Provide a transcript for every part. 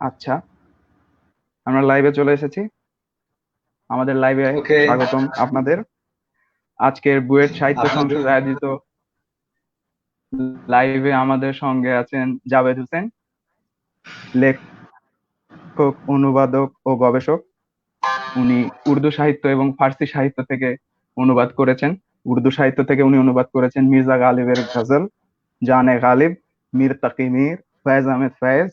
আচ্ছা, আমরা লাইভে চলে এসেছি। আমাদের লাইভে ওকে। স্বাগতম আপনাদের। আজকের বুয়েট সাহিত্য আপনাদের সংসদ আয়োজিত লাইভে আমাদের সঙ্গে আছেন জাভেদ হোসেন, লেখক, অনুবাদক ও গবেষক। উনি উর্দু সাহিত্য এবং ফার্সি সাহিত্য থেকে অনুবাদ করেছেন। উর্দু সাহিত্য থেকে উনি অনুবাদ করেছেন মির্জা গালিবের গজল, জানে গালিব, মীর তাকি মীর, ফয়েজ আহমেদ ফয়েজ,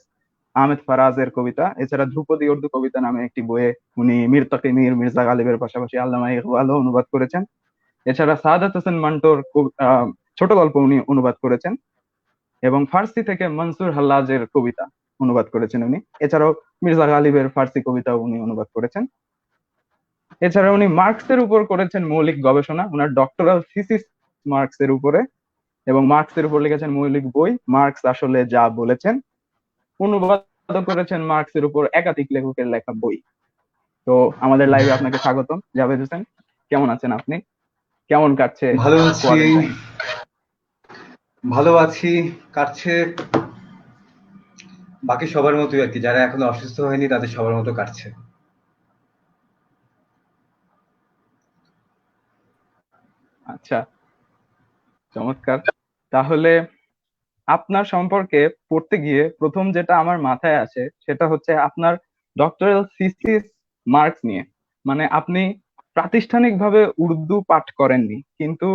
আহমেদ ফারাজের কবিতা। এছাড়া ধ্রুপদী উর্দু কবিতা নামে একটি বইয়ে উনি মীর তাকি মীর, মির্জা গালিবের পাশাপাশি আল্লামা ইকবালও অনুবাদ করেছেন। এছাড়া সাদাত হোসেন মান্টোর ছোট গল্প উনি অনুবাদ করেছেন, এবং ফার্সি থেকে মনসুর হাল্লাজের কবিতা অনুবাদ করেছেন উনি। এছাড়াও মির্জা গালিবের ফার্সি কবিতাও উনি অনুবাদ করেছেন। এছাড়া উনি মার্কসের উপর করেছেন মৌলিক গবেষণা, ওনার ডক্টরাল থিসিস মার্কসের উপরে, এবং মার্কসের উপর লিখেছেন মৌলিক বই মার্কস আসলে যা বলেছেন। অনুবাদ করেছেন মার্কসের উপর একাধিক লেখকের লেখা বই। তো আমাদের লাইভে আপনাকে স্বাগতম জাভেদ হোসেন। কেমন আছেন আপনি? কেমন কাটছে ভালো আছি। কোয়ারেন্টাইন? ভালো আছি। কাটছে বাকি সবার মতোই আর কি, যারা এখনো অসুস্থ হয়নি তাদের সবার মতো কাটছে। আচ্ছা, চমৎকার। তাহলে আপনার সম্পর্কে পড়তে গিয়ে প্রথম যেটা আমার মাথায় আসে সেটা হচ্ছে আপনার ডক্টরাল থিসিস মার্কস নিয়ে। মানে আপনি প্রাতিষ্ঠানিকভাবে উর্দু পাঠ করেননি, কিন্তু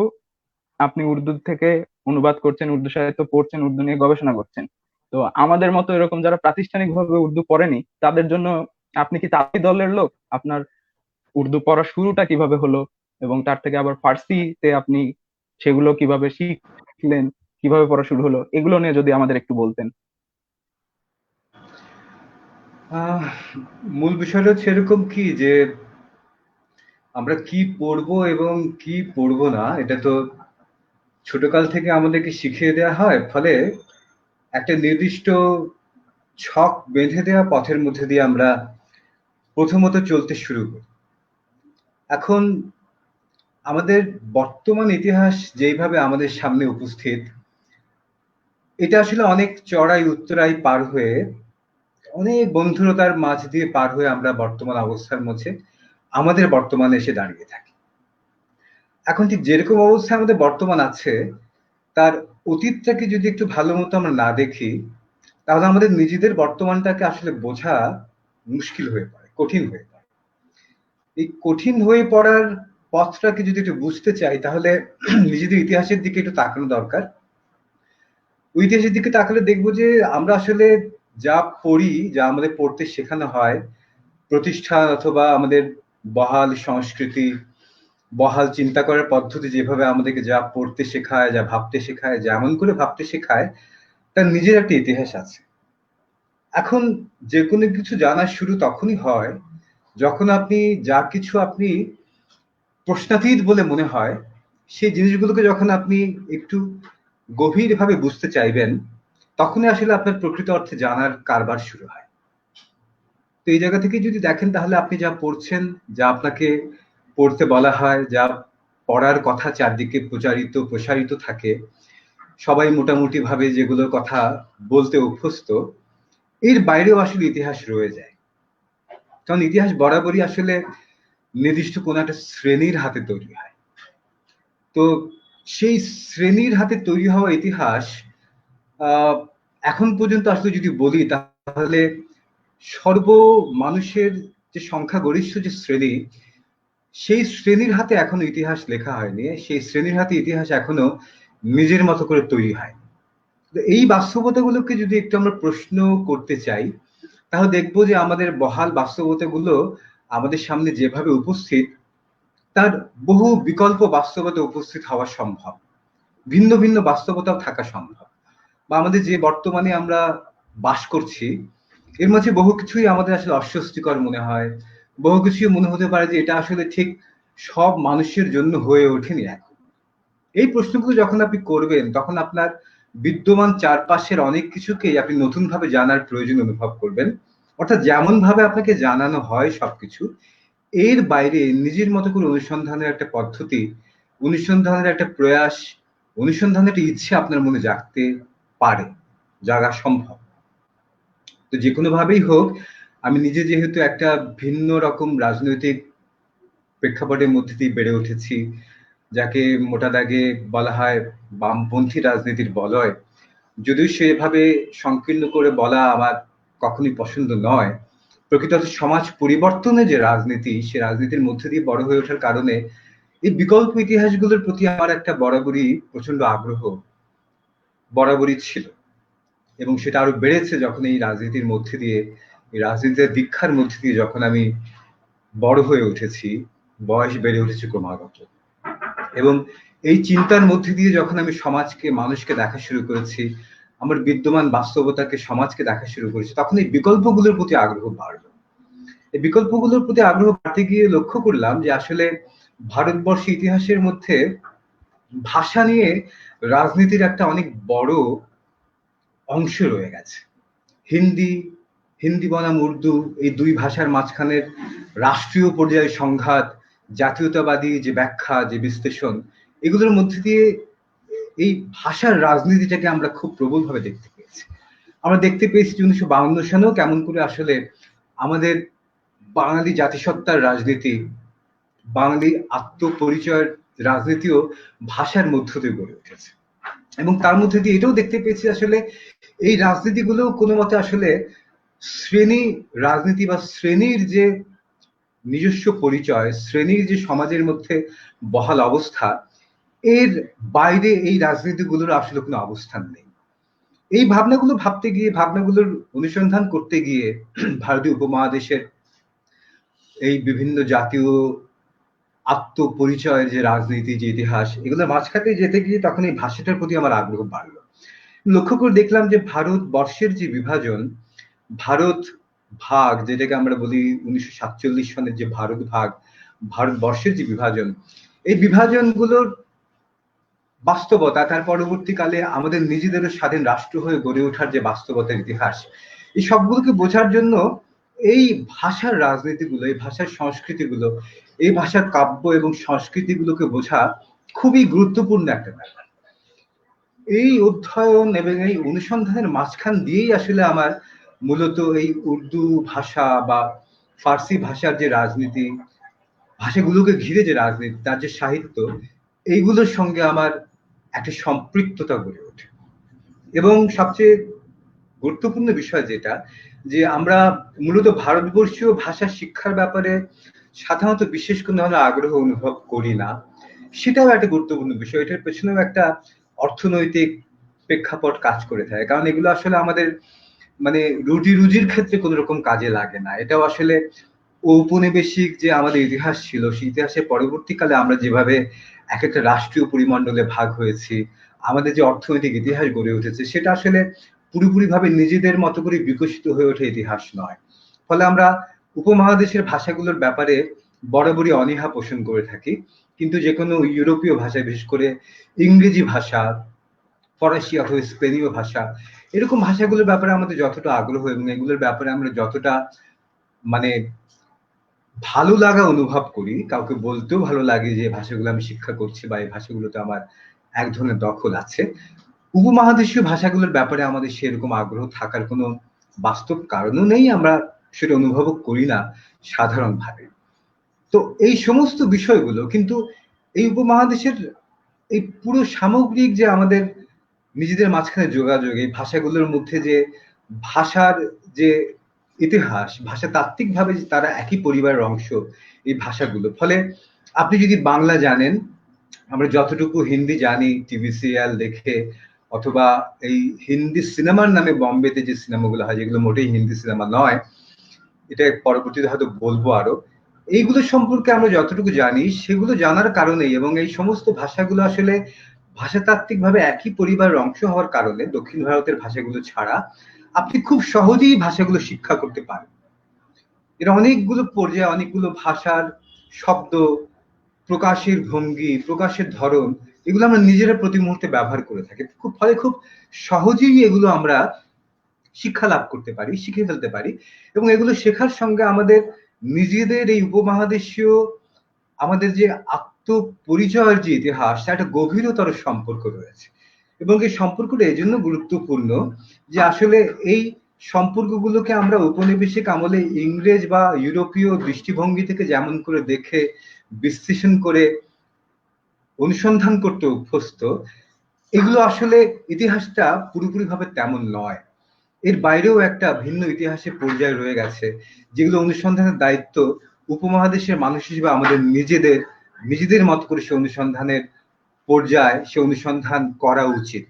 আপনি উর্দু থেকে অনুবাদ করছেন, উর্দু সাহিত্য পড়ছেন, উর্দু নিয়ে গবেষণা করছেন। তো আমাদের মতো এরকম যারা প্রাতিষ্ঠানিকভাবে উর্দু পড়েনি তাদের জন্য আপনি কি তাঁতি দলের লোক? আপনার উর্দু পড়া শুরুটা কিভাবে হলো, এবং তার থেকে আবার ফার্সিতে আপনি সেগুলো কিভাবে শিখলেন, কিভাবে পড়া শুরু হলো, এগুলো নিয়ে যদি আমাদের একটু বলতেন। আহ, মূল বিষয়টা হচ্ছে এরকম কি যে আমরা কি পড়বো এবং কি পড়বো না, এটা তো ছোটকাল থেকে আমাদেরকে শিখিয়ে দেওয়া হয়। ফলে একটা নির্দিষ্ট ছক বেঁধে দেওয়া পথের মধ্যে দিয়ে আমরা প্রথমত চলতে শুরু করি। এখন আমাদের বর্তমান ইতিহাস যেইভাবে আমাদের সামনে উপস্থিত, এটা আসলে অনেক চড়াই উত্তরাই পার হয়ে, অনেক বন্ধুরতার মাঝ দিয়ে পার হয়ে আমরা বর্তমান অবস্থার মধ্যে আমাদের বর্তমানে এসে দাঁড়িয়ে থাকি। এখন ঠিক যেরকম অবস্থায় আমাদের বর্তমান আছে, তার অতীতটাকে যদি একটু ভালো মতো আমরা না দেখি, তাহলে আমাদের নিজেদের বর্তমানটাকে আসলে বোঝা মুশকিল হয়ে পড়ে, কঠিন হয়ে পড়ে। এই কঠিন হয়ে পড়ার পথটাকে যদি একটু বুঝতে চাই, তাহলে নিজেদের ইতিহাসের দিকে একটু তাকানো দরকার। ইতিহাসের দিকে তাকালে দেখবো যে আমরা আসলে যা পড়ি, যা আমাদের পড়তে শেখানো হয় প্রতিষ্ঠান অথবা আমাদের বহাল সংস্কৃতি, বহাল চিন্তা করার পদ্ধতি, যেভাবে আমাদেরকে যা পড়তে শেখায়, যা ভাবতে শেখায়, যেমন করে ভাবতে শেখায়, তার নিজের একটা ইতিহাস আছে। এখন যে কোনো কিছু জানা শুরু তখনই হয় যখন আপনি যা কিছু আপনি প্রশ্নাতীত বলে মনে হয়, সেই জিনিসগুলোকে যখন আপনি একটু গভীরভাবে বুঝতে চাইবেন, তখনই আসলে আপনার প্রকৃত অর্থে জানার কারবার শুরু হয়। তো এই জায়গা থেকে যদি দেখেন, তাহলে আপনি যা পড়ছেন, যা আপনাকে পড়তে বলা হয়, যা পড়ার কথা চারদিকে প্রচারিত প্রসারিত থাকে, সবাই মোটামুটি ভাবে যেগুলোর কথা বলতে অভ্যস্ত, এর বাইরেও আসলে ইতিহাস রয়ে যায়। কারণ ইতিহাস বরাবরই আসলে নির্দিষ্ট কোনো একটা শ্রেণীর হাতে তৈরি হয়। তো সেই শ্রেণীর হাতে তৈরি হওয়া ইতিহাস আহ, এখন পর্যন্ত আসলে যদি বলি, তাহলে সর্ব মানুষের যে সংখ্যাগরিষ্ঠ যে শ্রেণী, সেই শ্রেণীর হাতে এখনো ইতিহাস লেখা হয়নি। সেই শ্রেণীর হাতে ইতিহাস এখনো নিজের মতো করে তৈরি হয়। তো এই বাস্তবতাগুলোকে যদি একটু আমরা প্রশ্ন করতে চাই, তাহলে দেখবো যে আমাদের বহাল বাস্তবতাগুলো আমাদের সামনে যেভাবে উপস্থিত, তার বহু বিকল্প বাস্তবতা উপস্থিত হওয়া সম্ভব। ভিন্ন ভিন্ন বাস্তবতাও থাকা সম্ভব। বা আমাদের যে বর্তমানে আমরা বাস করছি, এর মাঝে বহু কিছুই আমাদের আসলে অস্বস্তিকর মনে হয়। বহু কিছুই মনে হতে পারে যে এটা আসলে ঠিক সব মানুষের জন্য হয়ে ওঠেনি এখন। এই প্রশ্নগুলো যখন আপনি করবেন, তখন আপনার বিদ্যমান চারপাশের অনেক কিছুকেই আপনি নতুন ভাবে জানার প্রয়োজন অনুভব করবেন। অর্থাৎ যেমন ভাবে আপনাকে জানানো হয় সবকিছু, এর বাইরে নিজের মতো করে অনুসন্ধানের একটা পদ্ধতি, অনুসন্ধানের একটা প্রয়াস, অনুসন্ধানের একটা ইচ্ছে আপনার মনে জাগতে পারে, জাগা সম্ভব। তো তো যে কোনো ভাবেই হোক, আমি নিজে যেহেতু একটা ভিন্ন রকম রাজনৈতিক প্রেক্ষাপটের মধ্যে দিয়ে বেড়ে উঠেছি, যাকে মোটা দাগে বলা হয় বামপন্থী রাজনীতির বলয়, যদিও সেভাবে সংকীর্ণ করে বলা আমার কখনোই পছন্দ নয়। প্রকৃত অর্থে সমাজ পরিবর্তনের যে রাজনীতি, সে রাজনীতির মধ্যে দিয়ে বড় হয়ে ওঠার কারণে এই বিকল্প ইতিহাসগুলোর প্রতি আমার একটা বরাবরই প্রচন্ড আগ্রহ বরাবরই ছিল, এবং সেটা আরো বেড়েছে যখন এই রাজনীতির মধ্যে দিয়ে, এই রাজনীতির দীক্ষার মধ্যে দিয়ে যখন আমি বড় হয়ে উঠেছি, বয়স বেড়ে উঠেছে ক্রমাগত, এবং এই চিন্তার মধ্যে দিয়ে যখন আমি সমাজকে, মানুষকে দেখা শুরু করেছি, আমার বিদ্যমান বাস্তবতাকে, সমাজকে দেখা শুরু করেছি, তখন এই বিকল্পগুলোর প্রতি আগ্রহ বাড়লো। এই বিকল্পগুলোর প্রতি আগ্রহ বাড়তে গিয়ে লক্ষ্য করলাম যে আসলে ভারতবর্ষের ইতিহাসের মধ্যে ভাষা নিয়ে রাজনীতির একটা অনেক বড় অংশ রয়ে গেছে। হিন্দি, হিন্দি বনাম উর্দু, এই দুই ভাষার মাঝখানের রাষ্ট্রীয় পর্যায়ে সংঘাত, জাতীয়তাবাদী যে ব্যাখ্যা, যে বিশ্লেষণ, এগুলোর মধ্যে দিয়ে এই ভাষার রাজনীতিটাকে আমরা খুব প্রবলভাবে দেখতে পেয়েছি। আমরা দেখতে পেয়েছি 1952 সালেও কেমন করে আসলে আমাদের বাঙালি জাতিসত্তার রাজনীতি, বাঙালি আত্মপরিচয়ের রাজনীতিও ভাষার মধ্য দিয়ে গড়ে উঠেছে, এবং তার মধ্যে দিয়ে এটাও দেখতে পেয়েছি আসলে এই রাজনীতিগুলো কোনো মতে আসলে শ্রেণী রাজনীতি বা শ্রেণীর যে নিজস্ব পরিচয়, শ্রেণীর যে সমাজের মধ্যে বহাল অবস্থা, এর বাইরে এই রাজনীতিগুলোর আসলে কোনো অবস্থান নেই। এই ভাবনাগুলো ভাবতে গিয়ে, ভাবনাগুলোর অনুসন্ধান করতে গিয়ে ভারতীয় উপমহাদেশের এই বিভিন্ন জাতীয় আত্মপরিচয়ের যে রাজনীতি, যে ইতিহাস, এগুলোর মাঝখানে যেতে গিয়ে তখন এই ভাষাটার প্রতি আমার আগ্রহ বাড়লো। লক্ষ্য করে দেখলাম যে ভারতবর্ষের যে বিভাজন, ভারত ভাগ, যেটাকে আমরা বলি 1947 সনের যে ভারত ভাগ, ভারতবর্ষের যে বিভাজন, এই বিভাজনগুলোর বাস্তবতা, তার পরবর্তীকালে আমাদের নিজেদেরও স্বাধীন রাষ্ট্র হয়ে গড়ে ওঠার যে বাস্তবতার ইতিহাস, এই সবগুলোকে বোঝার জন্য এই ভাষার রাজনীতিগুলো, এই ভাষার সংস্কৃতিগুলো, এই ভাষার কাব্য এবং সংস্কৃতিগুলোকে বোঝা খুবই গুরুত্বপূর্ণ একটা ব্যাপার। এই অধ্যয়ন এবং এই অনুসন্ধানের মাঝখান দিয়েই আসলে আমার মূলত এই উর্দু ভাষা বা ফার্সি ভাষার যে রাজনীতি, ভাষাগুলোকে ঘিরে যে রাজনীতি, তার যে সাহিত্য, এইগুলোর সঙ্গে আমার একটা সম্পৃক্ততা গড়ে ওঠে। এবং সবচেয়ে গুরুত্বপূর্ণ বিষয় যেটা, যে আমরা মূলত ভারতবর্ষীয় ভাষা শিক্ষার ব্যাপারে সাধারণত বিশেষ কোনো ধরনের আগ্রহ অনুভব করি না, সেটাও একটা গুরুত্বপূর্ণ বিষয়। এটার পেছনেও একটা অর্থনৈতিক প্রেক্ষাপট কাজ করে থাকে, কারণ এগুলো আসলে আমাদের মানে রুজি রুজির ক্ষেত্রে কোনো রকম কাজে লাগে না। এটাও আসলে ঔপনিবেশিক যে আমাদের ইতিহাস ছিল, সেই ইতিহাসের পরবর্তীকালে আমরা যেভাবে এক একটা রাষ্ট্রীয় পরিমণ্ডলে ভাগ হয়েছি, আমাদের যে অর্থনৈতিক ইতিহাস গড়ে উঠেছে, সেটা আসলে পুরোপুরি ভাবে নিজেদের মতো করে বিকশিত হয়ে ওঠে ইতিহাস নয়। ফলে আমরা উপমহাদেশের ভাষাগুলোর ব্যাপারে বরাবরই অনীহা পোষণ করে থাকি, কিন্তু যে কোনো ইউরোপীয় ভাষায়, বিশেষ করে ইংরেজি ভাষা, ফরাসি অথবা স্পেনীয় ভাষা, এরকম ভাষাগুলোর ব্যাপারে আমাদের যতটা আগ্রহ এবং এগুলোর ব্যাপারে আমরা যতটা মানে ভালো লাগা অনুভব করি, কাউকে বলতেও ভালো লাগে যে ভাষাগুলো আমি শিক্ষা করছি বা এই ভাষাগুলোতে আমার এক ধরনের দখল আছে, উপমহাদেশীয় ভাষাগুলোর ব্যাপারে আমাদের সেরকম আগ্রহ থাকার কোনো বাস্তব কারণও নেই, আমরা সেটা অনুভবও করি না সাধারণভাবে। তো এই সমস্ত বিষয়গুলো কিন্তু এই উপমহাদেশের এই পুরো সামগ্রিক যে আমাদের নিজেদের মাঝখানে যোগাযোগ, এই ভাষাগুলোর মধ্যে যে ভাষার যে ইতিহাস, ভাষা তাত্ত্বিকভাবে যে তারা একই পরিবারের অংশ, এই ভাষাগুলো। ফলে আপনি যদি বাংলা জানেন, আমরা যতটুকু হিন্দি জানি টিভি সিরিয়াল দেখে, অথবা এই হিন্দি সিনেমার নামে বম্বেতে যে সিনেমাগুলো হয়, যেগুলো মোটেই হিন্দি সিনেমা নয়, এটা পরবর্তীতে হয়তো বলবো আরো, এইগুলো সম্পর্কে আমরা যতটুকু জানি, সেগুলো জানার কারণেই এবং এই সমস্ত ভাষাগুলো আসলে ভাষাতাত্ত্বিক ভাবে একই পরিবারের অংশ হওয়ার কারণে দক্ষিণ ভারতের ভাষাগুলো ছাড়া আপনি খুব সহজেই ভাষাগুলো শিক্ষা করতে পারেন। এর অনেকগুলো পর্যায়ে, অনেকগুলো ভাষার শব্দ, প্রকাশের ভঙ্গি, প্রকাশের ধরন, এগুলো আমরা নিজেরা প্রতি মুহূর্তে ব্যবহার করে থাকি। ফলে খুব সহজেই এগুলো আমরা শিক্ষা লাভ করতে পারি, শিখে ফেলতে পারি, এবং এগুলো শেখার সঙ্গে আমাদের নিজেদের এই উপমহাদেশীয় আমাদের যে আত্মপরিচয়ের যে ইতিহাস, তার একটা গভীরতর সম্পর্ক রয়েছে। এবং এই সম্পর্কটা এই জন্য গুরুত্বপূর্ণ যে আসলে এই সম্পর্কগুলোকে আমরা ঔপনিবেশিক আমলে ইংরেজ বা ইউরোপীয় দৃষ্টিভঙ্গি থেকে যেমন করে দেখে বিশ্লেষণ করে অনুসন্ধান করতে অভ্যস্ত, এগুলো আসলে ইতিহাসটা পুরোপুরিভাবে তেমন নয়। এর বাইরেও একটা ভিন্ন ইতিহাসের পর্যায়ে রয়ে গেছে, যেগুলো অনুসন্ধানের দায়িত্ব উপমহাদেশের মানুষ হিসেবে আমাদের নিজেদের নিজেদের মত করে সে অনুসন্ধানের পর্যায়ে সে অনুসন্ধান করা উচিত।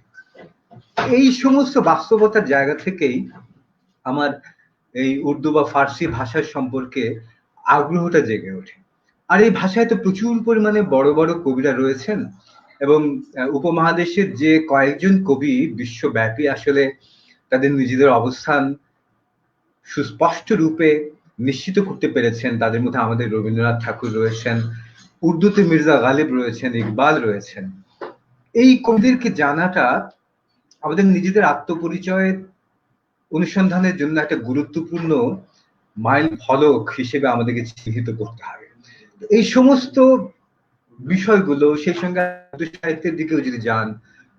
এই সমস্ত বাস্তবতার জায়গা থেকেই আমার এই উর্দু বা ফার্সি ভাষার সম্পর্কে আগ্রহটা জেগে ওঠে। আর এই ভাষায় তো প্রচুর পরিমাণে বড় বড় কবিরা রয়েছেন, এবং উপমহাদেশের যে কয়েকজন কবি বিশ্বব্যাপী আসলে তাদের নিজেদের অবস্থান সুস্পষ্ট রূপে নিশ্চিত করতে পেরেছেন, তাদের মধ্যে আমাদের রবীন্দ্রনাথ ঠাকুর রয়েছেন, উর্দুতে মির্জা গালিব রয়েছেন, ইকবাল রয়েছেন। এই কবিদেরকে জানাটা আমাদের নিজেদের আত্মপরিচয়ের অনুসন্ধানের জন্য একটা গুরুত্বপূর্ণ মাইল ফলক হিসেবে আমাদেরকে চিহ্নিত করতে হবে। এই সমস্ত বিষয়গুলো সেই সঙ্গে সাহিত্যের দিকেও যদি যান,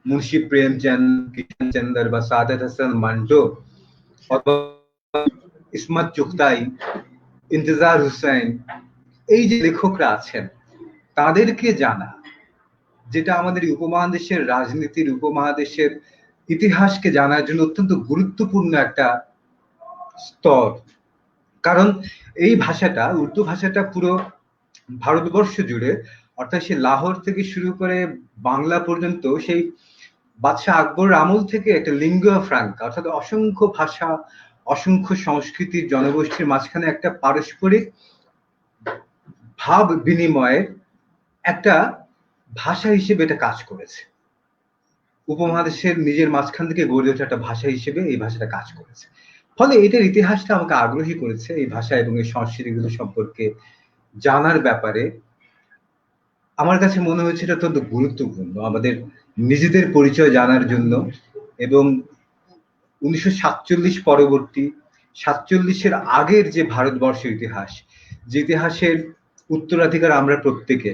মুন্সি প্রেমচন্দ, কিষানচন্দ্র বা সাদাত হাসান মান্টো অথবা ইসমত চুগতাই, ইন্তজার হুসাইন, এই যে লেখকরা আছেন তাদেরকে জানা, যেটা আমাদের উপমহাদেশের রাজনীতির, উপমহাদেশের ইতিহাসকে জানার জন্য অত্যন্ত গুরুত্বপূর্ণ একটা স্তর। কারণ এই ভাষাটা, উর্দু ভাষাটা পুরো ভারতবর্ষ জুড়ে, অর্থাৎ সে লাহোর থেকে শুরু করে বাংলা পর্যন্ত, সেই বাদশাহ আকবর আমল থেকে একটা লিঙ্গুয়া ফ্রাঙ্কা, অর্থাৎ অসংখ্য ভাষা, অসংখ্য সংস্কৃতির জনগোষ্ঠীর মাঝখানে একটা পারস্পরিক ভাব বিনিময়ের একটা ভাষা হিসেবে এটা কাজ করেছে। উপমহাদেশের নিজের মাঝখান থেকে গড়ে ওঠা একটা ভাষা হিসেবে এই ভাষাটা কাজ করেছে। ফলে এটার ইতিহাসটা আমাকে আগ্রহী করেছে এই ভাষা এবং এই সংস্কৃতিগুলো সম্পর্কে জানার ব্যাপারে। আমার কাছে মনে হয়েছে এটা অত্যন্ত গুরুত্বপূর্ণ আমাদের নিজেদের পরিচয় জানার জন্য। এবং 1947 পরবর্তী, 47-এর আগের যে ভারতবর্ষের ইতিহাস, যে ইতিহাসের উত্তরাধিকার আমরা প্রত্যেকে,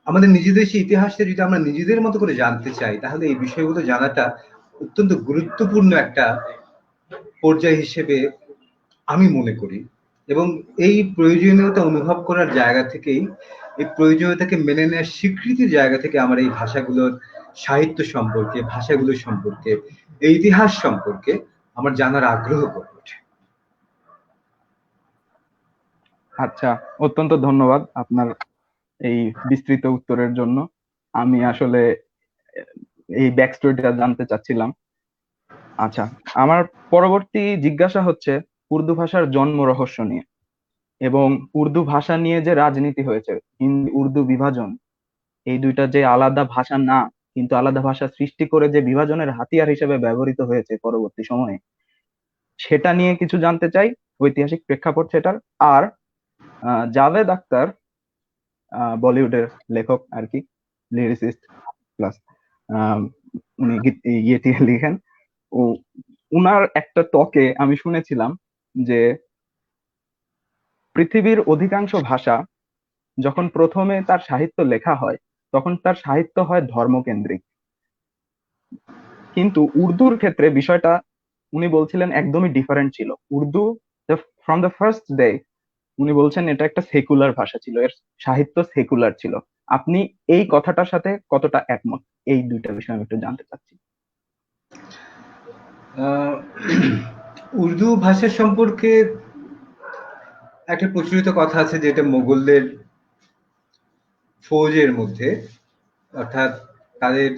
আমাদের নিজেদের সেই ইতিহাসটা যদি আমরা নিজেদের মতো করে জানতে চাই, তাহলে এই বিষয়গুলো জানাটা অত্যন্ত গুরুত্বপূর্ণ একটা পর্যায় হিসেবে আমি মনে করি। এবং এই প্রয়োজনীয়তা অনুভব করার জায়গা থেকেই, এই প্রয়োজনীয়তাকে মেনে নেওয়ার স্বীকৃতির জায়গা থেকে আমার এই ভাষাগুলোর সাহিত্য সম্পর্কে, ভাষাগুলো সম্পর্কে, এই ইতিহাস সম্পর্কে আমার জানার আগ্রহ গড়ে ওঠে। আচ্ছা, অত্যন্ত ধন্যবাদ আপনার এই বিস্তৃত উত্তরের জন্য। আমি আসলে এই ব্যাক স্টোরিটা জানতে চাচ্ছিলাম। আচ্ছা, আমার পরবর্তী জিজ্ঞাসা হচ্ছে উর্দু ভাষার জন্ম রহস্য নিয়ে, এবং উর্দু ভাষা নিয়ে যে রাজনীতি হয়েছে, হিন্দি উর্দু বিভাজন, এই দুইটা যে আলাদা ভাষা না, কিন্তু আলাদা ভাষা সৃষ্টি করে যে বিভাজনের হাতিয়ার হিসেবে ব্যবহৃত হয়েছে পরবর্তী সময়ে, সেটা নিয়ে কিছু জানতে চাই, ঐতিহাসিক প্রেক্ষাপট সেটার। আর জাভেদ আখতার, বলিউডের লেখক আর কি, লিরিসিস্ট প্লাস উনি ইয়েটি লিখেন। ও উনার একটা টকে আমি শুনেছিলাম যে পৃথিবীর অধিকাংশ ভাষা যখন প্রথমে তার সাহিত্য লেখা হয়, তখন তার সাহিত্য হয় ধর্মকেন্দ্রিক, কিন্তু উর্দুর ক্ষেত্রে বিষয়টা উনি বলছিলেন একদমই ডিফারেন্ট ছিল। Urdu from the first day উনি বলছেন এটা একটা সেকুলার ভাষা ছিল, এর সাহিত্য সেকুলার ছিল। আপনি এই কথাটার সাথে কতটা একমত? এই দুইটা বিষয় আমি একটু জানতে চাচ্ছি। উর্দু ভাষা সম্পর্কে একটা প্রচলিত কথা আছে, যেটা মোগলদের ফৌজের মধ্যে, অর্থাৎ তাদের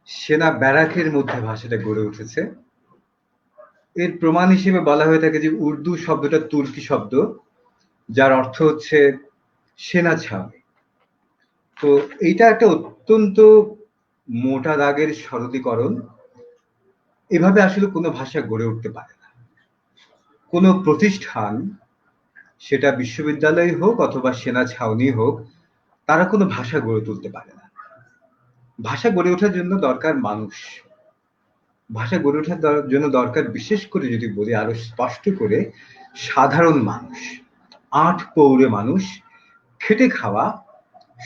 সেনা ব্যারাকের মধ্যে ভাষাটা গড়ে উঠেছে। এর প্রমাণ হিসেবে বলা হয়ে থাকে যে উর্দু শব্দটা তুর্কি শব্দ, যার অর্থ হচ্ছে সেনা ছাউনি। তো এইটা একটা অত্যন্ত মোটা দাগের সরলীকরণ। এভাবে আসলে কোনো ভাষা গড়ে উঠতে পারে না। কোনো প্রতিষ্ঠান, সেটা বিশ্ববিদ্যালয় হোক অথবা সেনা ছাউনি হোক, তারা কোনো ভাষা গড়ে তুলতে পারে না। ভাষা গড়ে ওঠার জন্য দরকার মানুষ। ভাষা গড়ে ওঠার জন্য দরকার, বিশেষ করে যদি বলি আরো স্পষ্ট করে, সাধারণ মানুষ, আট পৌরে মানুষ, খেটে খাওয়া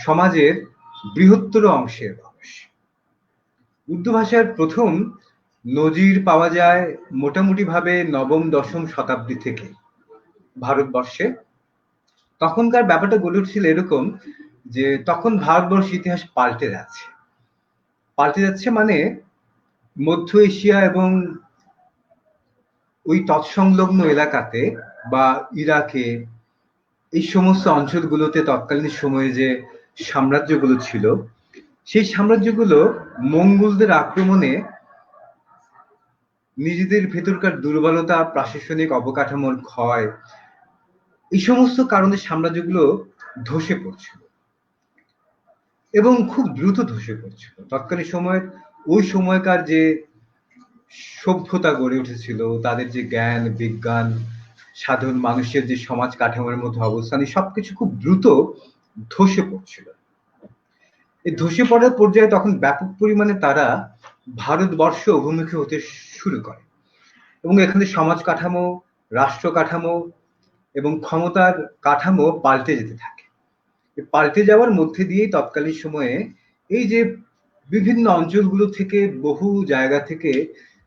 সমাজের বৃহত্তর অংশের মানুষ। উর্দু ভাষার প্রথম নজির পাওয়া যায় মোটামুটি ভাবে নবম দশম শতাব্দী থেকে ভারতবর্ষে। তখনকার ব্যাপারটা গড়ে উঠছিল এরকম যে তখন ভারতবর্ষ ইতিহাস পাল্টে যাচ্ছে মানে মধ্য এশিয়া এবং ওই তৎসংলগ্ন এলাকাতে বা ইরাকে এই সমস্ত অঞ্চলগুলোতে তৎকালীন সময়ে যে সাম্রাজ্যগুলো ছিল, সেই সাম্রাজ্যগুলো মঙ্গোলদের আক্রমণে নিজেদের ভেতরকার দুর্বলতা, প্রশাসনিক অবকাঠামোর ক্ষয়, এই সমস্ত কারণে সাম্রাজ্যগুলো ধসে পড়ছিল এবং খুব দ্রুত ধসে পড়ছিল। তৎকালীন সময়ের ওই সময়কার যে সভ্যতা গড়ে উঠেছিল, তাদের যে জ্ঞান বিজ্ঞান, সাধারণ মানুষের যে সমাজ কাঠামোর মধ্যে অবস্থান, এই সবকিছু খুব দ্রুত ধসে পড়ছিল। এই ধসে পড়ার পর্যায়ে তখন ব্যাপক পরিমাণে তারা ভারতবর্ষ অভিমুখী হতে শুরু করে এবং এখানে সমাজ কাঠামো, রাষ্ট্র কাঠামো এবং ক্ষমতার কাঠামো পাল্টে যেতে থাকে। পাল্টে যাওয়ার মধ্যে দিয়েই তৎকালীন সময়ে এই যে বিভিন্ন অঞ্চলগুলো থেকে বহু জায়গা থেকে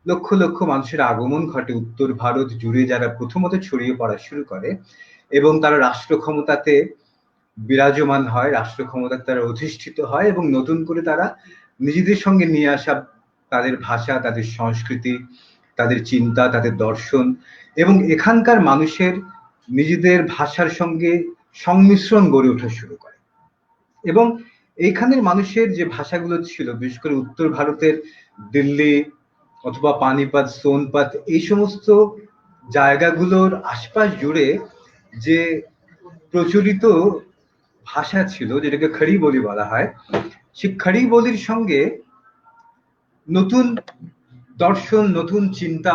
লক্ষ লক্ষ মানুষের আগমন ঘটে উত্তর ভারত জুড়ে, যারা প্রথমত ছড়িয়ে পড়া শুরু করে এবং তারা রাষ্ট্র ক্ষমতাতে বিরাজমান হয়, রাষ্ট্র ক্ষমতায় তারা অধিষ্ঠিত হয় এবং নতুন করে তারা নিজেদের সঙ্গে নিয়ে আসা তাদের ভাষা, তাদের সংস্কৃতি, তাদের চিন্তা, তাদের দর্শন এবং এখানকার মানুষের নিজেদের ভাষার সঙ্গে সংমিশ্রণ গড়ে ওঠা শুরু করে। এবং এইখানের মানুষের যে ভাষাগুলো ছিল, বিশেষ করে উত্তর ভারতের দিল্লি অথবা পানিপত, সোনপত, এই সমস্ত জায়গাগুলোর আশপাশ জুড়ে যে প্রচলিত ভাষা ছিল, যেটাকে খড়ি বলি বলা হয়, সেই খড়ি বলির সঙ্গে নতুন দর্শন, নতুন চিন্তা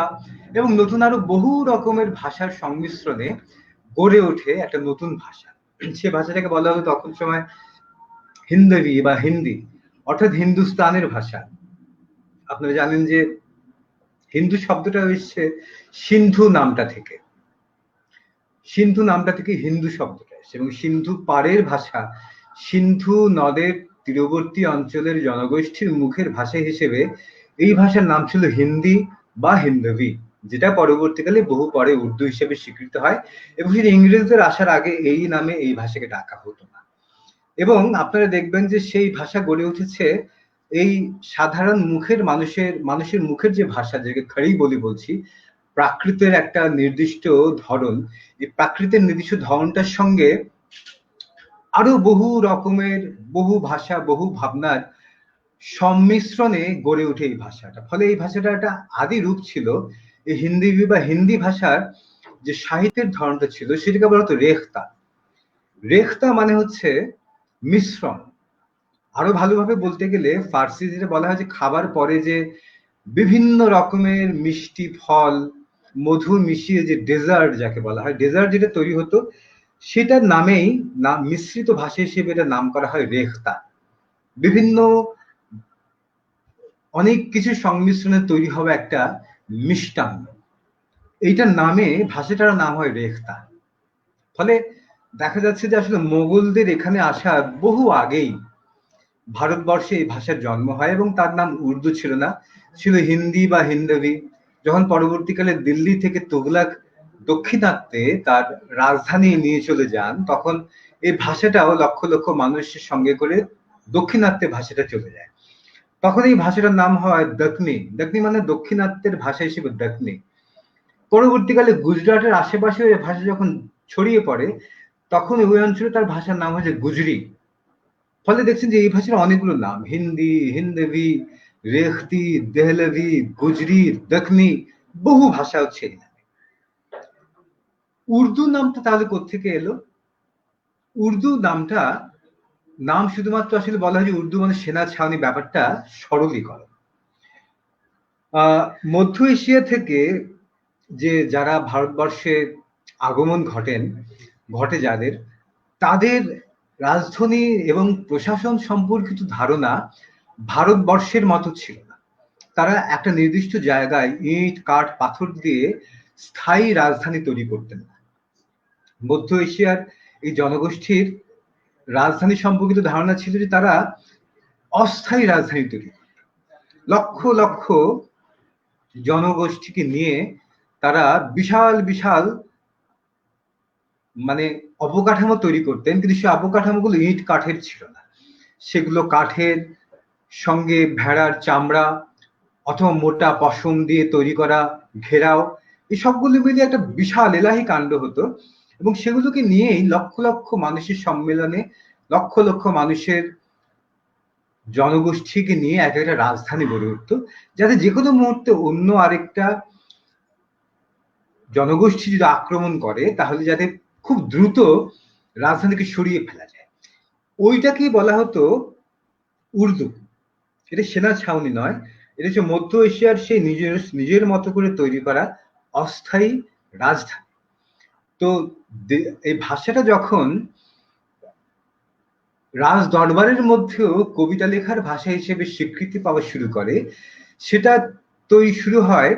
এবং নতুন আরো বহু রকমের ভাষার সংমিশ্রণে গড়ে ওঠে একটা নতুন ভাষা। সে ভাষাটাকে বলা হতো তখন সময় হিন্দবি বা হিন্দি, অর্থাৎ হিন্দুস্তানের ভাষা। আপনারা জানেন যে হিন্দু শব্দটা এসছে সিন্ধু নামটা থেকে, সিন্ধু নামটা থেকে হিন্দু শব্দটা এসছে এবং সিন্ধু পাড়ের ভাষা, সিন্ধু নদের তীরবর্তী অঞ্চলের জনগোষ্ঠীর মুখের ভাষা হিসেবে এই ভাষার নাম ছিল হিন্দি বা হিন্দবি, যেটা পরবর্তীকালে বহু পরে উর্দু হিসেবে স্বীকৃত হয় এবং সেটা ইংরেজদের আসার আগে এই নামে এই ভাষাকে ডাকা হতো না। এবং আপনারা দেখবেন যে সেই ভাষা গড়ে উঠেছে এই সাধারণ মানুষের মুখের যে ভাষা, যেটাকে খড়ি বলি বলছি, প্রাকৃতের একটা নির্দিষ্ট ধরন, এই প্রাকৃতের নির্দিষ্ট ধরনটার সঙ্গে আরো বহু রকমের বহু ভাষা বহু ভাবনার সংমিশ্রণে গড়ে ওঠে এই ভাষাটা। ফলে এই ভাষাটা একটা আদি রূপ ছিল এই হিন্দি বা হিন্দি ভাষার যে সাহিত্যের ধরনটা ছিল সেটাকে বলা হতো রেখতা। রেখতা মানে হচ্ছে মিশ্রণ। আরো ভালোভাবে বলতে গেলে ফার্সি যেটা বলা হয় যে খাবার পরে যে বিভিন্ন রকমের মিষ্টি ফল মধু মিশিয়ে যে ডেজার্ট যাকে বলা হয়, ডেজার্ট যেটা তৈরি হতো সেটার নামেই নাম মিশ্রিত ভাষা হিসেবে এটা নাম করা হয় রেখতা। বিভিন্ন অনেক কিছু সংমিশ্রণে তৈরি হবে একটা মিষ্টান্ন, এইটার নামে ভাষাটার নাম হয় রেখতা। ফলে দেখা যাচ্ছে যে আসলে মোগলদের এখানে আসা বহু আগেই ভারতবর্ষে এই ভাষার জন্ম হয় এবং তার নাম উর্দু ছিল না, ছিল হিন্দি বা হিন্দবি। যখন পরবর্তীকালে দিল্লি থেকে তুগলক দক্ষিণাত্যে তার রাজধানী নিয়ে চলে যান, তখন এই ভাষাটাও লক্ষ লক্ষ মানুষের সঙ্গে করে দক্ষিণাত্যে ভাষাটা চলে যায়। তখন এই ভাষাটার নাম হয় দক্ষিণী। দক্ষিণী মানে দক্ষিণাত্যের ভাষা হিসেবে দক্ষিণী। পরবর্তীকালে গুজরাটের আশেপাশে এই ভাষা যখন ছড়িয়ে পড়ে, তখন ওই অঞ্চলে তার ভাষার নাম হয়েছে গুজরি। ফলে দেখছেন যে এই ভাষার অনেকগুলো নাম, হিন্দি, হিন্দবি, রেখতি, দেহলভি, গুজরি, দক্ষিণী, বহু ভাষা হচ্ছে এই নামে। উর্দু নামটা তাহলে কোত্থেকে এলো? উর্দু নামটা নাম শুধুমাত্র আসলে বলা হয় যে উর্দু মানে সেনা ছাউনি, ব্যাপারটা সরলীকরণ। মধ্য এশিয়া থেকে যে যারা ভারতবর্ষে আগমন ঘটে যাদের, তাদের রাজধানী এবং প্রশাসন সম্পর্কিত ধারণা ভারতবর্ষের মতো ছিল না। তারা একটা নির্দিষ্ট জায়গায় ইট কাঠ পাথর দিয়ে স্থায়ী রাজধানী তৈরি করতেন না। মধ্য এশিয়ার এই জনগোষ্ঠীর রাজধানী সম্পর্কিত ধারণা ছিল যে তারা অস্থায়ী রাজধানী তৈরি, লক্ষ লক্ষ জনগোষ্ঠীকে নিয়ে তারা বিশাল বিশাল মানে অবকাঠামো তৈরি করতেন, কিন্তু সেই অবকাঠামোগুলো ইট কাঠের ছিল না, সেগুলো কাঠের সঙ্গে ভেড়ার চামড়া অথবা মোটা পশম দিয়ে তৈরি করা ঘেরাও, এই সবগুলো মিলিয়ে একটা বিশাল এলাহি কাণ্ড হতো। এবং সেগুলোকে নিয়েই লক্ষ লক্ষ মানুষের সম্মেলনে লক্ষ লক্ষ মানুষের জনগোষ্ঠীকে নিয়ে এক একটা রাজধানী গড়ে উঠতো, যাতে যে কোনো মুহূর্তে অন্য আরেকটা জনগোষ্ঠী যদি আক্রমণ করে তাহলে যাতে খুব দ্রুত রাজধানীকে সরিয়ে ফেলা যায়। ওইটাকেই বলা হতো উর্দু। এটা সেনা ছাউনি নয়, এটা হচ্ছে মধ্য এশিয়ার সেই নিজের নিজের মতো করে তৈরি করা অস্থায়ী রাজধানী। তো এই ভাষাটা যখন রাজ দরবারের মধ্যেও কবিতা লেখার ভাষা হিসেবে স্বীকৃতি পাওয়া শুরু করে, সেটা তৈরি শুরু হয়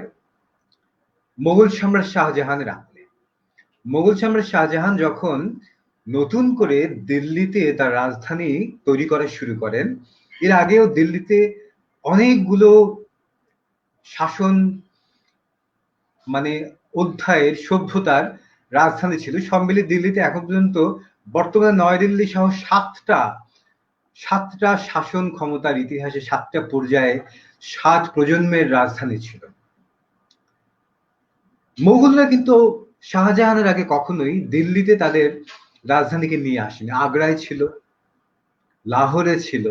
মোগল সম্রাট শাহজাহানের আমলে। মোগল সম্রাট শাহজাহান যখন নতুন করে দিল্লিতে তার রাজধানী তৈরি করা শুরু করেন, এর আগেও দিল্লিতে অনেকগুলো শাসন মানে অধ্যায়ের সভ্যতার রাজধানী ছিল, সব মিলিয়ে দিল্লিতে এখন পর্যন্ত বর্তমানে নয়াদিল্লি সহ সাতটা শাসন ক্ষমতার ইতিহাসে 7টা পর্যায়ে 7 প্রজন্মের রাজধানী ছিল। মোগলরা কিন্তু শাহজাহানের আগে কখনোই দিল্লিতে তাদের রাজধানীকে নিয়ে আসেনি। আগ্রায় ছিল, লাহোরে ছিল,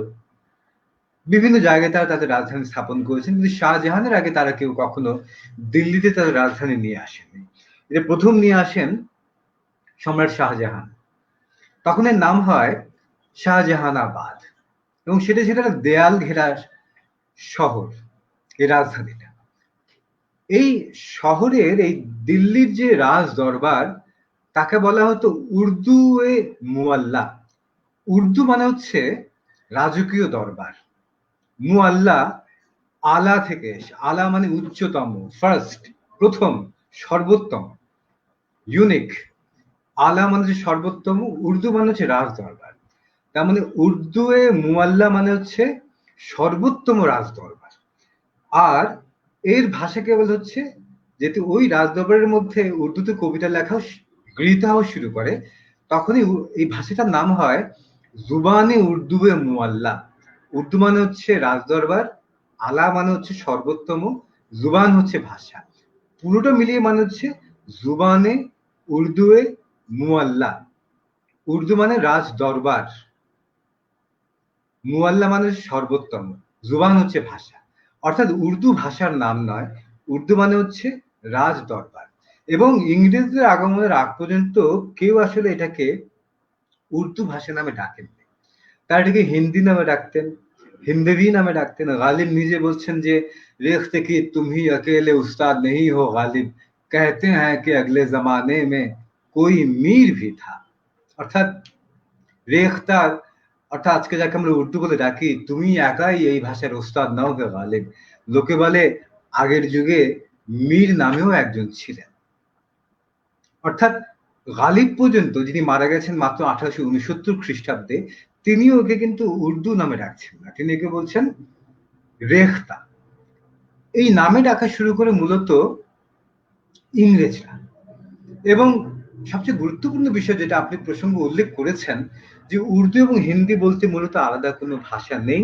বিভিন্ন জায়গায় তারা তাদের রাজধানী স্থাপন করেছেন, কিন্তু শাহজাহানের আগে তারা কেউ কখনো দিল্লিতে তাদের রাজধানী নিয়ে আসেনি। এটা প্রথম নিয়ে আসেন সম্রাট শাহজাহান, তখন এর নাম হয় শাহজাহানাবাদ, এবং সেটা ছিল একটা দেয়াল ঘেরা শহর, এই রাজধানীটা। এই শহরের এই দিল্লির যে রাজ দরবার তাকে বলা হতো উর্দু এ মুয়াল্লা। উর্দু মানে হচ্ছে রাজকীয় দরবার, মুয়াল্লা আলা থেকে এসে, আলা মানে উচ্চতম, ফার্স্ট, প্রথম, সর্বোত্তম, ইউনিক। আলা মানে হচ্ছে সর্বোত্তম, উর্দু মানে হচ্ছে রাজ দরবার। তার মানে উর্দু এ মুয়াল্লা মানে হচ্ছে সর্বোত্তম রাজ দরবার। আর এর ভাষা কেবল হচ্ছে, যেহেতু ওই রাজদরবারের মধ্যে উর্দুতে কবিতা লেখাও গৃহীত হওয়া শুরু করে, তখনই এই ভাষাটার নাম হয় জুবানে উর্দু এ মুয়াল্লা। উর্দু মানে হচ্ছে রাজদরবার, আলা মানে হচ্ছে সর্বোত্তম, জুবান হচ্ছে ভাষা, পুরোটা মিলিয়ে মানে হচ্ছে জুবানে উর্দু এ মুয়াল্লা। উর্দু মানে রাজ দরবার, মুয়াল্লা মানে সর্বোত্তম, জুবান হচ্ছে ভাষা। অর্থাৎ উর্দু ভাষার নাম নয়, উর্দু মানে হচ্ছে রাজ দরবার। এবং ইংরেজদের আগমনের আগ পর্যন্ত কেউ আসলে এটাকে উর্দু ভাষা নামে ডাকেননি, তারা এটাকে হিন্দি নামে ডাকতেন, হিন্দেরি নামে ডাকতেন। গালিব নিজে বলছেন যে রেখতে কি তুমি अकेले उस्ताद नहीं हो गालिब, कहते हैं कि अगले जमाने में कोई मीर भी था। অর্থাৎ রেখতার, অর্থাৎ আজকে যাকে আমরা উর্দু বলে ডাকি, তুমি একাই এই ভাষার ওস্তাদ নাও গে গালিব। লোকে বলে আগের যুগে মীর নামেও একজন ছিলেন। অর্থাৎ গালিব পর্যন্ত, যিনি মারা গেছেন মাত্র 1869 খ্রিস্টাব্দে, তিনি ওকে কিন্তু উর্দু নামে ডাকছেন না, তিনি একে বলছেন রেখতা। এই নামে ডাকা শুরু করে মূলত ইংরেজরা। এবং সবচেয়ে গুরুত্বপূর্ণ বিষয় যেটা আপনি প্রসঙ্গ উল্লেখ করেছেন, যে উর্দু এবং হিন্দি বলতে মূলত আলাদা কোনো ভাষা নেই,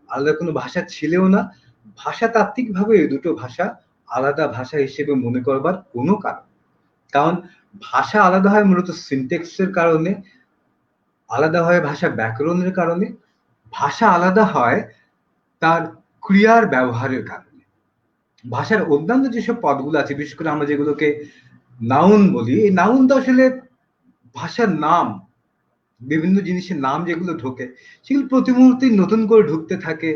আলাদা কোনো ভাষা ছিলও না। ভাষাতাত্ত্বিক ভাবে এই দুটো ভাষা আলাদা ভাষা হিসেবে মনে করবার কোনো কারণ, কারণ ভাষা আলাদা হয় মূলত সিনটেক্সের কারণে, আলাদা হয় ভাষা ব্যাকরণের কারণে, ভাষা আলাদা হয় তার ক্রিয়ার ব্যবহারের কারণে। ভাষার অন্যান্য যেসব পদগুলো আছে, বিশেষ করে আমরা যেগুলোকে নাউন বলি, এই নাউনটা আসলে ভাষার নাম, বিভিন্ন জিনিসের নাম যেগুলো ঢোকে সেগুলো প্রতি মুহূর্তেই নতুন করে ঢুকতে থাকে,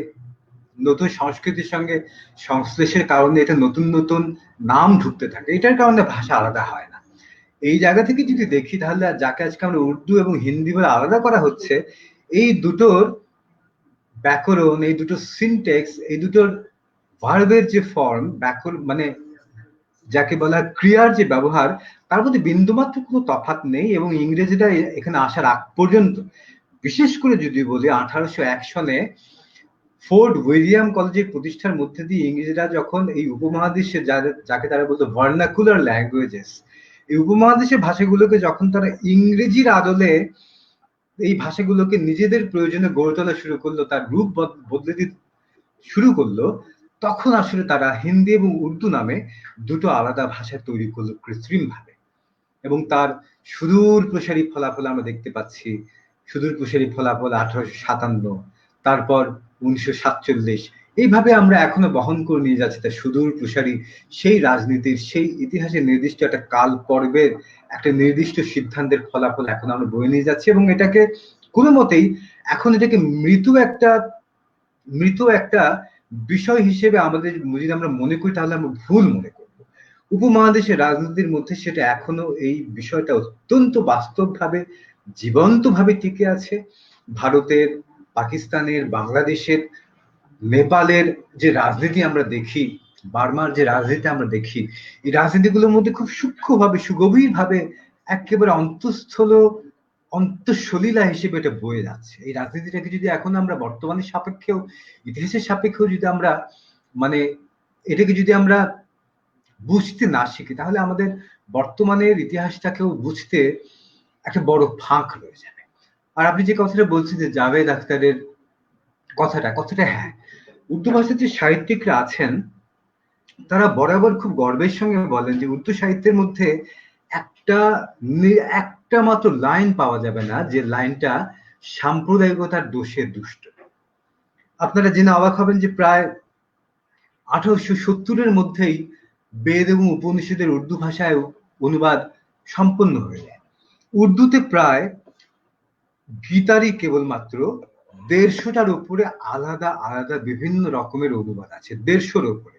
নতুন সংস্কৃতির সঙ্গে সংশ্লেষের কারণে এটা নতুন নতুন নাম ঢুকতে থাকে, এটার কারণে ভাষা আলাদা হয় না। এই জায়গা থেকে যদি দেখি তাহলে যাকে আজকে আমরা উর্দু এবং হিন্দি বলে আলাদা করা হচ্ছে, এই দুটোর ব্যাকরণ, এই দুটো সিনটেক্স, এই দুটোর ভার্বের যে ফর্ম, ব্যাকরণ মানে যাকে বলা হয় ক্রিয়ার যে ব্যবহার, তার মধ্যে বিন্দুমাত্র কোনো তফাৎ নেই। এবং ইংরেজরা এখানে আসার আগ পর্যন্ত, বিশেষ করে যদি বলি 1801 সনে ফোর্ট উইলিয়াম কলেজের প্রতিষ্ঠার মধ্যে দিয়ে ইংরেজরা যখন এই উপমহাদেশে যাকে তারা বলতো ভার্নাকুলার ল্যাঙ্গুয়েজেস, এই উপমহাদেশের ভাষাগুলোকে যখন তারা ইংরেজির আদলে এই ভাষাগুলোকে নিজেদের প্রয়োজনে গড়ে তোলা শুরু করলো, তার রূপ বদলে দিতে শুরু করলো, তখন আসলে তারা হিন্দি এবং উর্দু নামে দুটো আলাদা ভাষা তৈরি করলো কৃত্রিম ভাবে। এবং তার সুদূর প্রসারী ফলাফল আমরা দেখতে পাচ্ছি। সুদূর প্রসারী ফলাফল 1857, তারপর 1947, এইভাবে আমরা এখনো বহন করে নিয়ে যাচ্ছি তার সুদূর প্রসারী সেই রাজনীতির, সেই ইতিহাসের নির্দিষ্ট একটা কাল পর্বের একটা নির্দিষ্ট সিদ্ধান্তের ফলাফল এখন আমরা বয়ে নিয়ে যাচ্ছি। এবং এটাকে কোনো মতেই এখন এটাকে মৃত একটা বিষয় হিসেবে আমাদের যদি আমরা মনে করি তাহলে আমরা ভুল মনে করব। উপমহাদেশের রাজনীতির মধ্যে সেটা এখনো এই বিষয়টা অত্যন্ত বাস্তবভাবে জীবন্তভাবে টিকে আছে। ভারতের, পাকিস্তানের, বাংলাদেশের, নেপালের যে রাজনীতি আমরা দেখি, বার্মার যে রাজনীতি আমরা দেখি, এই রাজনীতিগুলোর মধ্যে খুব সূক্ষ্মভাবে, সুগভীরভাবে, একেবারে অন্তঃসলীলা হিসেবে এটা বয়ে যাচ্ছে। এই রাজনীতিটাকে যদি এখন আমরা বর্তমানের সাপেক্ষেও, ইতিহাসের সাপেক্ষেও যদি আমরা মানে এটাকে যদি আমরা বুঝতে না শিখি, তাহলে আমাদের বর্তমানের ইতিহাসটাকেও বুঝতে একটা বড় ফাঁক রয়ে যাবে। আর আপনি যে কথাটা বলছেন যে জাভেদ আখতারের কথাটা হ্যাঁ, উর্দু ভাষার যে সাহিত্যিকরা আছেন তারা বরাবর খুব গর্বের সঙ্গে বলেন যে উর্দু সাহিত্যের মধ্যে একটা একটা মাত্র লাইন পাওয়া যাবে না যে লাইনটা সাম্প্রদায়িকতার দোষে দুষ্ট। আপনারা জেনে অবাক হবেন যে প্রায় 1870-এর মধ্যেই বেদ এবং উপনিষদের উর্দু ভাষায় অনুবাদ সম্পন্ন হয়ে যায়। উর্দুতে প্রায় গীতারই কেবলমাত্র 150টার উপরে আলাদা আলাদা বিভিন্ন রকমের অনুবাদ আছে। 150-র উপরে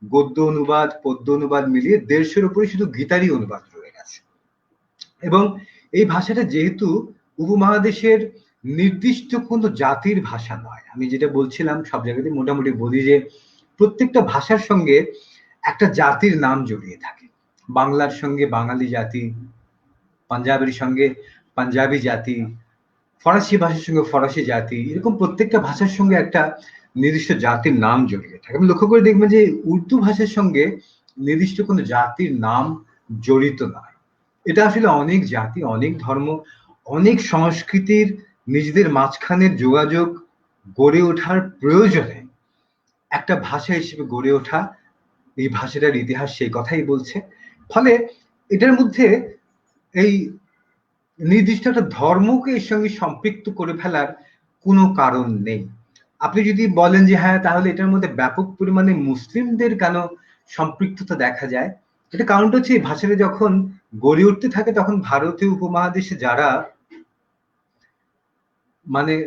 গদ্য অনুবাদ, পদ্য অনুবাদ মিলিয়ে 150-র উপরে শুধু গীতারই অনুবাদ রয়ে গেছে। এবং এই ভাষাটা যেহেতু উপমহাদেশের নির্দিষ্ট কোনো জাতির ভাষা নয়, আমি যেটা বলছিলাম সব জায়গাতে মোটামুটি বলি যে প্রত্যেকটা ভাষার সঙ্গে একটা জাতির নাম জড়িয়ে থাকে। বাংলার সঙ্গে বাঙালি জাতি, পাঞ্জাবের সঙ্গে পাঞ্জাবি জাতি, ফরাসি ভাষার সঙ্গে ফরাসি জাতি, এরকম প্রত্যেকটা ভাষার সঙ্গে একটা নির্দিষ্ট জাতির নাম জড়িয়ে থাকে। আপনি লক্ষ্য করে দেখবেন যে উর্দু ভাষার সঙ্গে নির্দিষ্ট কোনো জাতির নাম জড়িত নয়। এটা আসলে অনেক জাতি, অনেক ধর্ম, অনেক সংস্কৃতির নিজেদের মাঝখানের যোগাযোগ গড়ে ওঠার প্রয়োজনে একটা ভাষা হিসেবে গড়ে ওঠা, এই ভাষাটার ইতিহাস সেই কথাই বলছে। ফলে এটার মধ্যে এই নির্দিষ্ট একটা ধর্মকে এর সঙ্গে সম্পৃক্ত করে ফেলার কোনো কারণ নেই। আপনি যদি বলেন যে হ্যাঁ তাহলে এটার মধ্যে ব্যাপক পরিমাণে মুসলিমদের কেন সম্পৃক্ততা দেখা যায়, এটা কারণটা হচ্ছে এই ভাষাটা যখন গড়ে উঠতে থাকে তখন ভারতীয় উপমহাদেশে যারা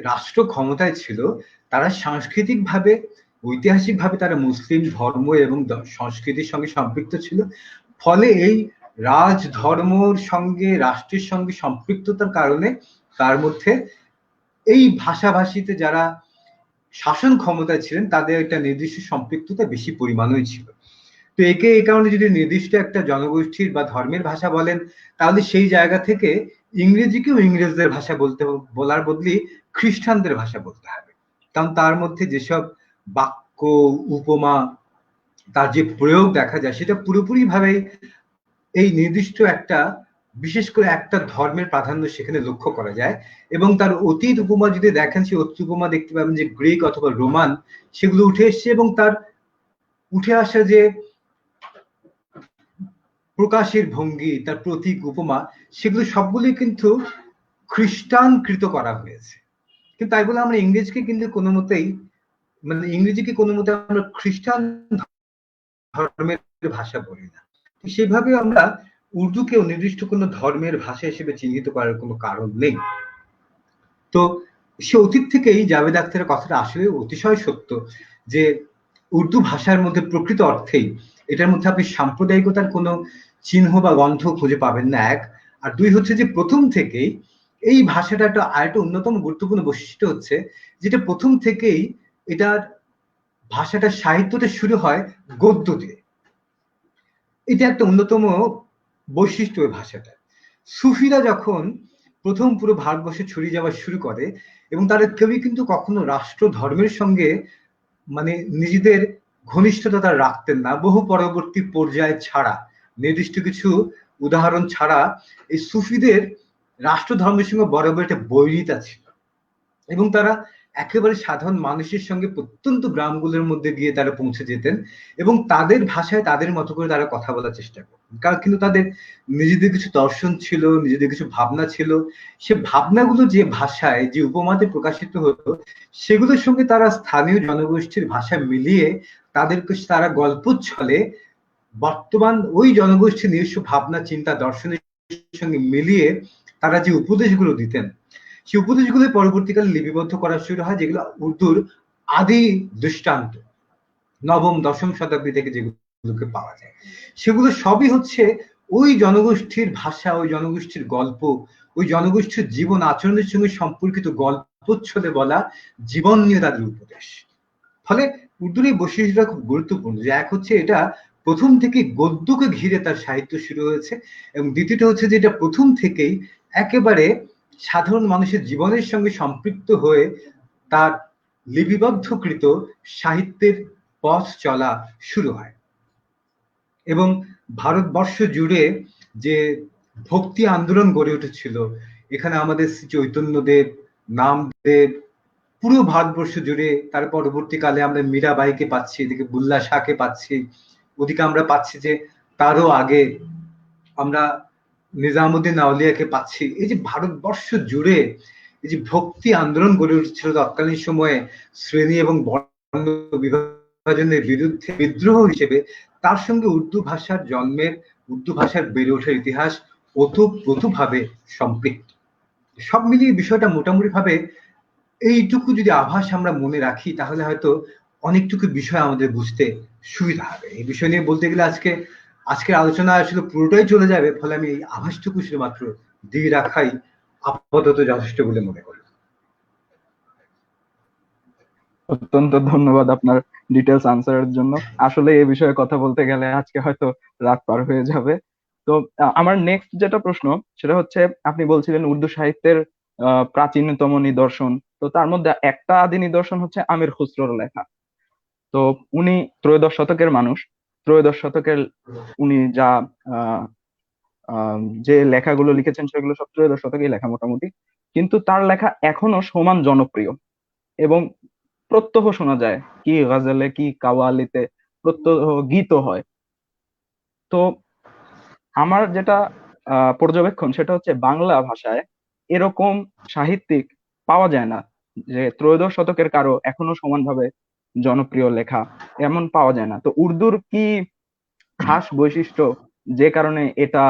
রাষ্ট্র ক্ষমতায় ছিল তারা সাংস্কৃতিক ভাবে, ঐতিহাসিক ভাবে তারা মুসলিম ধর্ম এবং সংস্কৃতির সঙ্গে সম্পৃক্ত ছিল। ফলে এই রাজধর্মর সঙ্গে রাষ্ট্রের সঙ্গে সম্পৃক্ততার কারণে তার মধ্যে এই ভাষাভাষীতে যারা শাসন ক্ষমতায় ছিলেন তাদের একটা নির্দিষ্ট সম্পৃক্ততা বেশি পরিমাণই ছিল। তো একে এই কারণে যদি নির্দিষ্ট একটা জনগোষ্ঠীর বা ধর্মের ভাষা বলেন তাহলে সেই জায়গা থেকে ইংরেজিকেও ইংরেজদের ভাষা বলার বদলি খ্রিস্টানদের ভাষা বলতে হবে। কারণ তার মধ্যে যেসব বাক্য, উপমা, তার যে প্রয়োগ দেখা যায় সেটা পুরোপুরি ভাবে এই নির্দিষ্ট একটা, বিশেষ করে একটা ধর্মের প্রাধান্য সেখানে লক্ষ্য করা যায়। এবং তার অতীত উপমা যদি দেখেন, সেই অতীত উপমা দেখতে পাবেন যে গ্রিক অথবা রোমান সেগুলো উঠে এসছে এবং তার উঠে আসা যে প্রকাশের ভঙ্গি, তার প্রতীক, উপমা, সেগুলো সবগুলি কিন্তু খ্রিস্টানকৃত করা হয়েছে। কিন্তু তাই বলে আমরা ইংরেজিকে কিন্তু কোনো মতেই আমরা খ্রিস্টান ধর্মের ভাষা বলি না। সেভাবে আমরা উর্দুকেও নির্দিষ্ট কোনো ধর্মের ভাষা হিসেবে চিহ্নিত করার কোনো কারণ নেই। তো সে অতীত থেকেই জাভেদ আখতারের কথাটা আসলে অতিশয় সত্য যে উর্দু ভাষার মধ্যে প্রকৃত অর্থেই এটার মধ্যে আপনি সাম্প্রদায়িকতার কোনো চিহ্ন বা গন্ধ খুঁজে পাবেন না, এক। আর দুই হচ্ছে যে প্রথম থেকেই এই ভাষাটা একটা আরেকটা অন্যতম গুরুত্বপূর্ণ বৈশিষ্ট্য হচ্ছে যেটা প্রথম থেকেই এটার ভাষাটা, সাহিত্যটা শুরু হয় গদ্য দিয়ে। এটা একটা অন্যতম বৈশিষ্ট্য ওই ভাষাটা। সুফিরা যখন প্রথম পুরো ভারতবর্ষে ছড়িয়ে যাওয়া শুরু করে, এবং তারা কেউই কিন্তু কখনো রাষ্ট্র ধর্মের সঙ্গে মানে নিজেদের ঘনিষ্ঠতা তারা রাখতেন না, বহু পরবর্তী পর্যায়ে ছাড়া, নির্দিষ্ট কিছু উদাহরণ ছাড়া এই সুফিদের রাষ্ট্র ধর্মের সঙ্গে বরাবর একটা বৈরিতা ছিল, এবং তারা একেবারে সাধারণ মানুষের সঙ্গে প্রত্যন্ত গ্রামগুলোর মধ্যে গিয়ে তারা পৌঁছে যেতেন, এবং তাদের ভাষায় তাদের মতো করে তারা কথা বলার চেষ্টা করতেন। কারণ কিন্তু তাদের নিজেদের কিছু দর্শন ছিল, নিজেদের কিছু ভাবনা ছিল, সে ভাবনাগুলো যে ভাষায়, যে উপমাতে প্রকাশিত হতো, সেগুলোর সঙ্গে তারা স্থানীয় জনগোষ্ঠীর ভাষা মিলিয়ে তাদেরকে তারা গল্প ছলে বর্তমান ওই জনগোষ্ঠীর নিজস্ব ভাবনা, চিন্তা, দর্শনের সঙ্গে মিলিয়ে তারা যে উপদেশগুলো দিতেন, সেই উপদেশগুলো পরবর্তীকালে লিপিবদ্ধ করা শুরু হয়, যেগুলো উর্দুর আদি দৃষ্টান্ত নবম দশম শতাব্দী থেকে যেগুলোকে পাওয়া যায়, সেগুলো সবই হচ্ছে ওই জনগোষ্ঠীর ভাষা, ওই জনগোষ্ঠীর গল্প, ওই জনগোষ্ঠীর জীবন আচরণের সঙ্গে সম্পর্কিত গল্পচ্ছলে বলা জীবন নিয়ে তাদের উপদেশ। ফলে উর্দুর এই বৈশিষ্ট্যটা খুব গুরুত্বপূর্ণ, যে এক হচ্ছে এটা প্রথম থেকে গদ্যকে ঘিরে তার সাহিত্য শুরু হয়েছে, এবং দ্বিতীয়টা হচ্ছে যে এটা প্রথম থেকেই একেবারে সাধারণ মানুষের জীবনের সঙ্গে সম্পৃক্ত হয়ে তার লিপিবদ্ধকৃত সাহিত্যের পথ চলা শুরু হয়। এবং ভারতবর্ষ জুড়ে যে ভক্তি আন্দোলন গড়ে উঠেছিল, এখানে আমাদের শ্রী চৈতন্যদেব, নামদেব, পুরো ভারতবর্ষ জুড়ে, তার পরবর্তীকালে আমরা মীরাবাইকে পাচ্ছি, এদিকে বুল্লা শাহকে পাচ্ছি, ওদিকে আমরা পাচ্ছি যে তারও আগে আমরা নিজামুদ্দিন আউলিয়াকে পাচ্ছি। এই যে ভারতবর্ষ জুড়ে এই যে ভক্তি আন্দোলন গড়ে উঠেছিল তৎকালীন সময়ে শ্রেণী এবং বর্ণ বিভাজনের বিরুদ্ধে বিদ্রোহ হিসেবে, তার সঙ্গে উর্দু ভাষার জন্মের, উর্দু ভাষার বেড়ে ওঠার ইতিহাস ওতপ্রোতভাবে সম্পৃক্ত। সব মিলিয়ে বিষয়টা মোটামুটি ভাবে এইটুকু যদি আভাস আমরা মনে রাখি, তাহলে হয়তো অনেকটুকু বিষয় আমাদের বুঝতে সুবিধা হবে। এই বিষয় নিয়ে বলতে গেলে আজকের আলোচনা আসলে পুরোটাই চলে যাবে, ফলে আমি এই আভাসটুকু শুধুমাত্র দিয়ে রাখাই আপাতত যথেষ্ট বলে মনে করি। অত্যন্ত ধন্যবাদ আপনার ডিটেলস আনসারের জন্য। আসলে এই বিষয়ে কথা বলতে গেলে আজকে হয়তো রাত পার হয়ে যাবে। তো আমার নেক্সট যেটা প্রশ্ন, সেটা হচ্ছে আপনি বলছিলেন উর্দু সাহিত্যের প্রাচীনতম নিদর্শন, তো তার মধ্যে একটা আদি নিদর্শন হচ্ছে আমির খুসরোর লেখা। তো উনি ত্রয়োদশ শতকের মানুষ। ত্রয়োদশ শতকের উনি যা আহ যে লেখাগুলো লিখেছেন সেগুলো সব ত্রয়োদশ শতকেই লেখা মোটামুটি, কিন্তু তার লেখা এখনো সমান জনপ্রিয় এবং প্রত্যহ শোনা যায়, কি গজলে কি কাওয়ালিতে প্রত্যহ গীত হয়। তো আমার যেটা পর্যবেক্ষণ সেটা হচ্ছে বাংলা ভাষায় এরকম সাহিত্যিক পাওয়া যায় না, যে ত্রয়োদশ শতকের কারো এখনো সমানভাবে জনপ্রিয় লেখা এমন পাওয়া যায় না। তো উর্দুর কি খাস বৈশিষ্ট্য যে কারণে এটা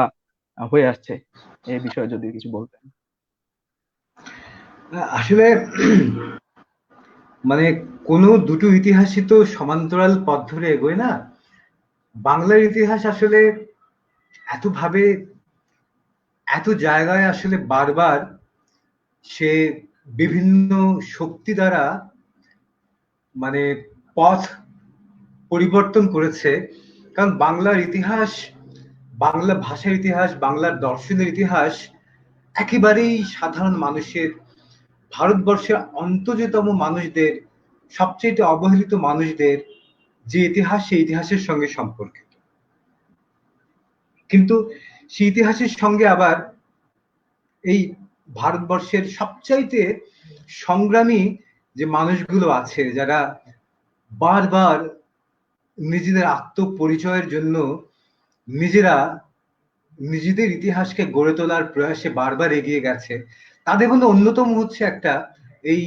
হয়ে আসছে, এই বিষয়ে যদি কিছু বলতেন। আসলে মানে কোনো দুটো ইতিহাসই তো সমান্তরাল পথ ধরে এগোয় না। বাংলার ইতিহাস আসলে এত ভাবে, এত জায়গায় আসলে বারবার সে বিভিন্ন শক্তি দ্বারা মানে পথ পরিবর্তন করেছে। কারণ বাংলার ইতিহাস, বাংলা ভাষার ইতিহাস, বাংলার দর্শনের ইতিহাস একেবারেই সাধারণ মানুষের, ভারতবর্ষের অন্তর্যতম মানুষদের, সবচেয়ে অবহেলিত মানুষদের যে ইতিহাস, সেই ইতিহাসের সঙ্গে সম্পর্কিত। কিন্তু সেই ইতিহাসের সঙ্গে আবার এই ভারতবর্ষের সবচাইতে সংগ্রামী যে মানুষগুলো আছে, যারা বারবার নিজেদের আত্মপরিচয়ের জন্য নিজেরা নিজেদের ইতিহাসকে গড়ে তোলার প্রয়াসে বারবার এগিয়ে গেছে, তাদের মধ্যে অন্যতম হচ্ছে একটা এই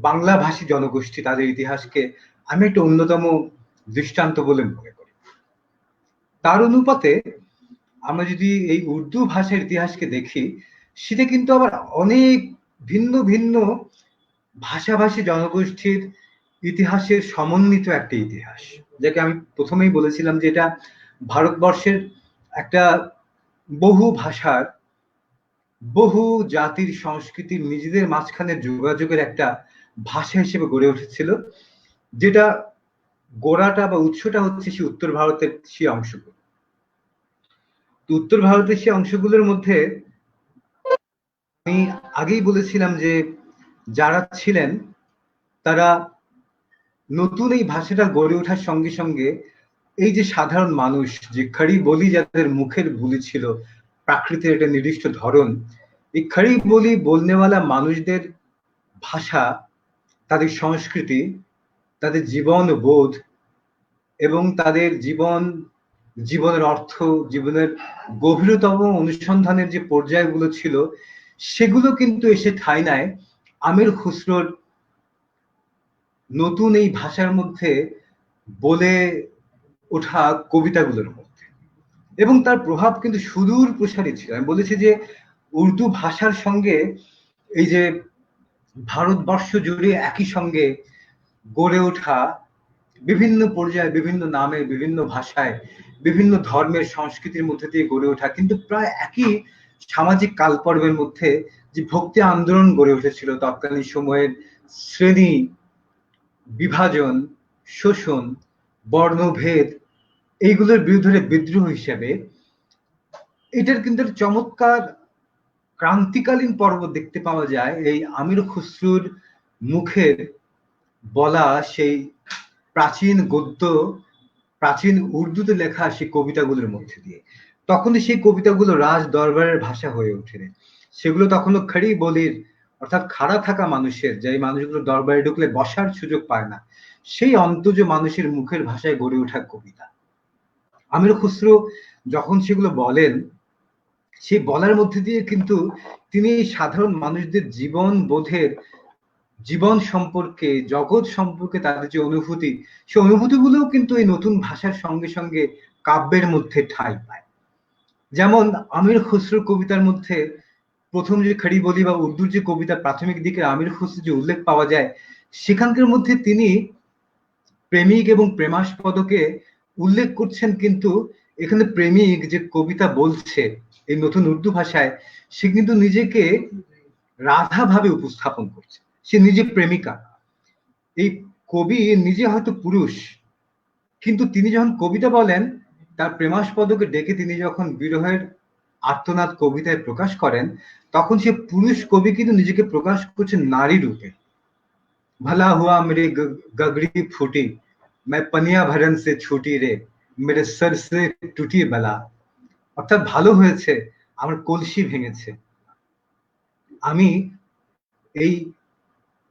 বাংলা ভাষী জনগোষ্ঠী। তাদের ইতিহাসকে আমি একটা অন্যতম দৃষ্টান্ত বলে মনে করি। তার অনুপাতে আমরা যদি এই উর্দু ভাষার ইতিহাসকে দেখি, সেটা কিন্তু আবার অনেক ভিন্ন ভিন্ন ভাষাভাষী জনগোষ্ঠীর ইতিহাসের সমন্বিত একটা ইতিহাস, যাকে আমি প্রথমেই বলেছিলাম যে এটা ভারতবর্ষের একটা বহু ভাষার, বহু জাতির, সংস্কৃতির নিজেদের মাঝখানে যোগাযোগের একটা ভাষা হিসেবে গড়ে উঠেছিল, যেটা গোড়াটা বা উৎসটা হচ্ছে সেই উত্তর ভারতের সেই অংশগুলো। উত্তর ভারতের সেই অংশগুলোর মধ্যে আগেই বলেছিলাম যে যারা ছিলেন তারা নতুন এই ভাষাটা গড়ে ওঠার সঙ্গে সঙ্গে এই যে সাধারণ মানুষ, যে খড়ি বলি যাদের মুখের বুলি ছিল, প্রাকৃতের একটা নির্দিষ্ট ধরন, এই খড়ি বলি বলনেওয়ালা মানুষদের ভাষা, তাদের সংস্কৃতি, তাদের জীবন বোধ এবং তাদের জীবনের অর্থ, জীবনের গভীরতম অনুসন্ধানের যে পর্যায়গুলো ছিল, সেগুলো কিন্তু এসে ঠাঁই নেয় আমির খুসরোর নতুন এই ভাষার মধ্যে বলে ওঠা কবিতাগুলোর মধ্যে। এবং তার প্রভাব কিন্তু সুদূর প্রসারী ছিল। আমি বলেছি যে উর্দু ভাষার সঙ্গে এই যে ভারতবর্ষ জুড়ে একই সঙ্গে গড়ে ওঠা বিভিন্ন পর্যায়ে, বিভিন্ন নামে, বিভিন্ন ভাষায়, বিভিন্ন ধর্মের সংস্কৃতির মধ্যে দিয়ে গড়ে ওঠা কিন্তু প্রায় একই সামাজিক কালপর্বের মধ্যে যে ভক্তি আন্দোলন গড়ে উঠেছিল তৎকালীন সময়ের শ্রেণী বিভাজন, শোষণ, বর্ণভেদ, এইগুলোর বিরুদ্ধে বিদ্রোহ হিসেবে এটার কিন্তু একটা চমৎকার ক্রান্তিকালীন পর্ব দেখতে পাওয়া যায় এই আমির খুসরুর মুখের বলা সেই প্রাচীন গদ্য, প্রাচীন উর্দুতে লেখা সেই কবিতাগুলোর মধ্যে দিয়ে। তখন সেই কবিতাগুলো রাজ দরবারের ভাষা হয়ে ওঠে। সেগুলো তখনও খড়ি বলির, অর্থাৎ খাড়া থাকা মানুষের, যে মানুষগুলো দরবারে ঢুকলে বসার সুযোগ পায় না, সেই অন্তজ মানুষের মুখের ভাষায় গড়ে ওঠা কবিতা। আমির খুসরো যখন সেগুলো বলেন, সেই বলার মধ্যে দিয়ে কিন্তু তিনি সাধারণ মানুষদের জীবন বোধের, জীবন সম্পর্কে, জগৎ সম্পর্কে তাদের যে অনুভূতি, সেই অনুভূতিগুলোও কিন্তু এই নতুন ভাষার সঙ্গে সঙ্গে কাব্যের মধ্যে ঠাঁই পায়। যেমন আমির খুসরোর কবিতার মধ্যে প্রথম যে খড়ি বলি বা উর্দুর যে কবিতা প্রাথমিক দিকে আমির খুসরো যে উল্লেখ পাওয়া যায়, সেখানকার মধ্যে তিনি প্রেমিক এবং প্রেমাস্পদকে উল্লেখ করছেন, কিন্তু এখানে প্রেমিক যে কবিতা বলছে এই নতুন উর্দু ভাষায়, সে কিন্তু নিজেকে রাধা ভাবে উপস্থাপন করছে, সে নিজে প্রেমিকা। এই কবি নিজে হয়তো পুরুষ, কিন্তু তিনি যখন কবিতা বলেন, তার প্রেমাস্পদকে ডেকে তিনি যখন বিরহের আর্তনাদ কবিতায় প্রকাশ করেন, তখন সে পুরুষ কবি কিন্তু নিজেকে প্রকাশ করছেন নারী রূপে। भला हुआ मेरी गगरी फूटी, मैं पनिया भरन से छूटी रे, मेरे सर से टूटी बला। অর্থাৎ ভালো হয়েছে আমার কলসি ভেঙেছে, আমি এই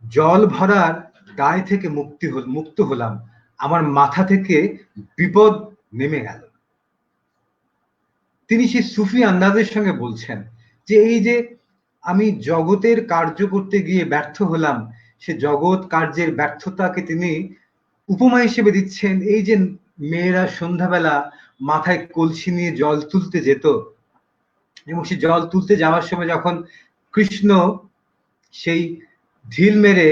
জল ভরার দায় থেকে মুক্ত হলাম, আমার মাথা থেকে বিপদ নেমে গেল। তিনি সেই সুফি আন্দাজের সঙ্গে বলছেন যে এই যে আমি জগতের কার্য করতে গিয়ে ব্যর্থ হলাম, সে জগৎ কার্যের ব্যর্থতাকে তিনি উপমা হিসেবে দিচ্ছেন এই যে মেয়েরা সন্ধ্যাবেলা মাথায় কলসি নিয়ে জল তুলতে যেত, এবং সে জল তুলতে যাওয়ার সময় যখন কৃষ্ণ সেই ঢিল মেরে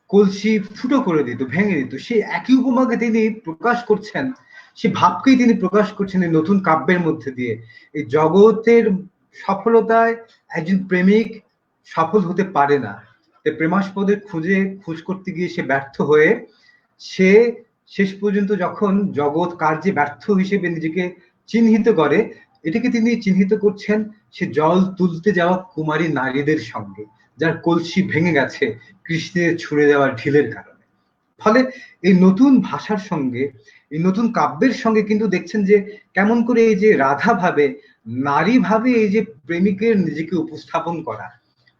কলসি ফুটো করে দিত, ভেঙে দিত, সেই একই উপমাকে তিনি প্রকাশ করছেন, সে ভাবকেই তিনি প্রকাশ করছেন এই নতুন কাব্যের মধ্যে দিয়ে। এই জগতের সফলতায় একজন প্রেমিক সফল হতে পারে না, প্রেমাস্পদের খোঁজ করতে গিয়ে সে ব্যর্থ হয়ে সে শেষ পর্যন্ত যখন জগৎ কার্যে ব্যর্থ হিসেবে নিজেকে চিহ্নিত করে, এটাকে তিনি চিহ্নিত করছেন সে জল তুলতে যাওয়া কুমারী নারীদের সঙ্গে, যার কলসি ভেঙে গেছে কৃষ্ণের ছুঁড়ে দেওয়া ঢিলের কারণে। ফলে এই নতুন ভাষার সঙ্গে, এই নতুন কাব্যের সঙ্গে কিন্তু দেখছেন যে কেমন করে এই যে রাধা ভাবে, নারী ভাবে এই যে প্রেমিকের নিজেকে উপস্থাপন করা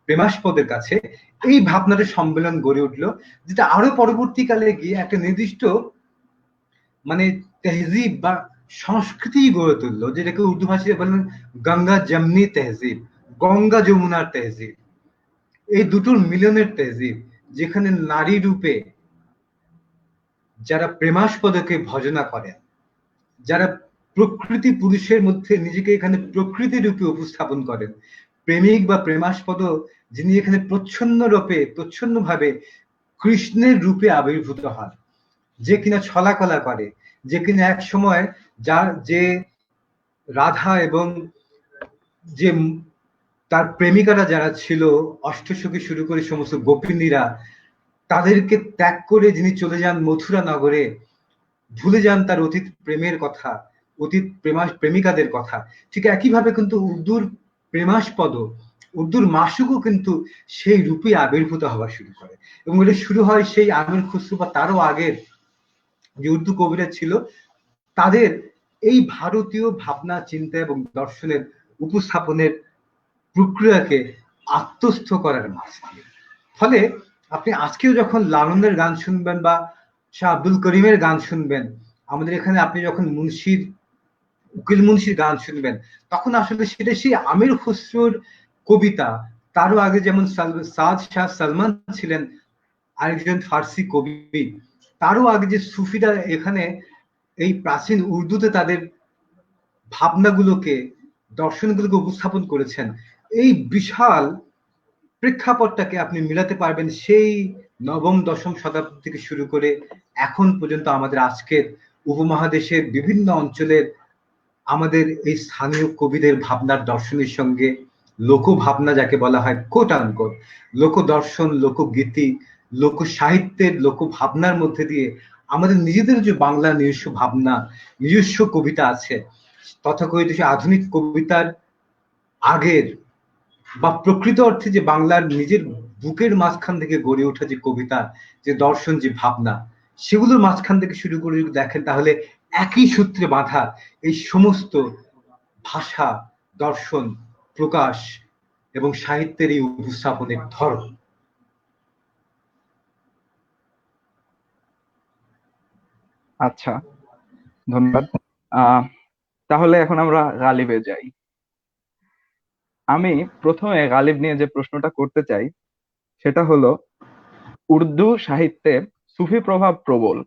প্রেমাস্পদের কাছে, এই ভাবনার সম্মেলন গড়ে উঠলো, যেটা আরো পরবর্তীকালে গিয়ে একটা নির্দিষ্ট মানে তেহজিব বা সংস্কৃতি গড়ে তুললো, যেটাকে উর্দু ভাষায় বলেন গঙ্গা যমনি তেহজিব, গঙ্গা যমুনার তেহজিব, এই দুটোর মিলনের তেহজিব, যেখানে নারী রূপে যারা প্রেমাস্পদকে ভজনা করেন, যারা প্রকৃতি পুরুষের মধ্যে নিজেকে এখানে প্রকৃতি রূপে উপস্থাপন করেন, প্রেমিক বা প্রেমাস্পদ যিনি এখানে প্রচ্ছন্ন ভাবে কৃষ্ণের রূপে আবির্ভূত হন, যে কিনা ছলাকলা করে, যে কিনা এক সময় যার যে রাধা এবং যে তার প্রেমিকারা যারা ছিল, অষ্টসখী শুরু করে সমস্ত গোপিনীরা, তাদেরকে ত্যাগ করে যিনি চলে যান মথুরা নগরে, ভুলে যান তার অতীত প্রেমের কথা, অতীত প্রেমিকাদের কথা। ঠিক একইভাবে কিন্তু উর্দুর প্রেমাস্পদ উর্দুর মাসুকও কিন্তু সেই রূপে আবির্ভূত হওয়া শুরু করে, এবং এটা শুরু হয় সেই আমির খুসরো বা তারও আগের যে উর্দু কবিরা ছিল তাদের এই ভারতীয় ভাবনা চিন্তা এবং দর্শনের উপস্থাপনের প্রক্রিয়াকে আত্মস্থ করার মাধ্যমে। ফলে আপনি আজকেও যখন লালনের গান শুনবেন বা শাহ আব্দুল করিমের গান শুনবেন, আমাদের এখানে আপনি যখন মুন্সির উকিল মুন্সির গান শুনবেন, তখন আসলে সেটা সেই আমির খুসরোর কবিতা। তারও আগে যেমন সাদ শাহ সালমান ছিলেন আরেকজন ফার্সি কবি, তারও আগে যে সুফিরা এখানে এই প্রাচীন উর্দুতে তাদের ভাবনাগুলোকে দর্শনগুলোকে উপস্থাপন করেছেন, এই বিশাল প্রেক্ষাপটটাকে আপনি মিলাতে পারবেন সেই নবম দশম শতাব্দী থেকে শুরু করে এখন পর্যন্ত আমাদের আজকের উপমহাদেশের বিভিন্ন অঞ্চলের আমাদের এই স্থানীয় কবিদের ভাবনার দর্শনের সঙ্গে লোক ভাবনা যাকে বলা হয় কোট আনকোট, লোক দর্শন, লোকগীতি, লোক সাহিত্যের লোক ভাবনার মধ্যে দিয়ে আমাদের নিজেদের যে বাংলা নিজস্ব ভাবনা, নিজস্ব কবিতা আছে, তথাকথিত সে আধুনিক কবিতার আগের বা প্রকৃত অর্থে যে বাংলার নিজের বুকের মাঝখান থেকে গড়ে ওঠা যে কবিতা, যে দর্শন, যে ভাবনা, সেগুলোর মাঝখান থেকে শুরু করে যদি দেখেন তাহলে একই সূত্রে বাঁধা এই সমস্ত ভাষা, দর্শন, প্রকাশ এবং সাহিত্যের এই উপস্থাপনের ধরন। আচ্ছা, ধন্যবাদ। তাহলে এখন আমরা গালিবে যাই। আমি প্রথমে গালিব নিয়ে যে প্রশ্নটা করতে চাই সেটা হলো, উর্দু সাহিত্যে সুফি প্রভাব প্রবল,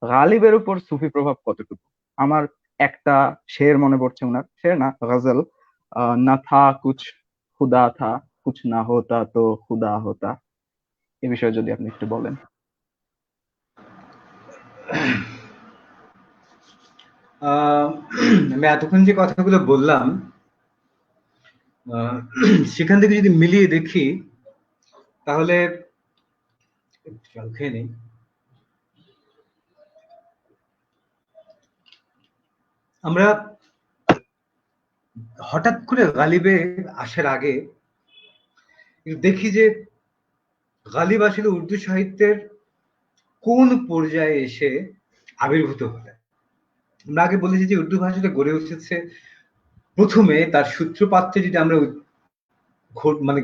গালিবের উপর সুফি প্রভাব কতটুকু? আমার একটা শের মনে পড়ছে, ওনার শের না, গজল, না থা কুছ খুদা থা, কুছ না হোতা তো খুদা হোতা। এ বিষয়ে যদি আপনি একটু বলেন। আমি এতক্ষণ যে কথাগুলো বললাম সেখান থেকে যদি মিলিয়ে দেখি তাহলে জল খেয়ে নেই। আমরা হঠাৎ করে গালিবে আসার আগে দেখি যে গালিব আসলে উর্দু সাহিত্যের কোন পর্যায়ে এসে আবির্ভূত হলেন। আমরা আগে বলেছি যে উর্দু ভাষাটা গড়ে উঠেছে প্রথমে তার সূত্রপাতটা যদি আমরা মানে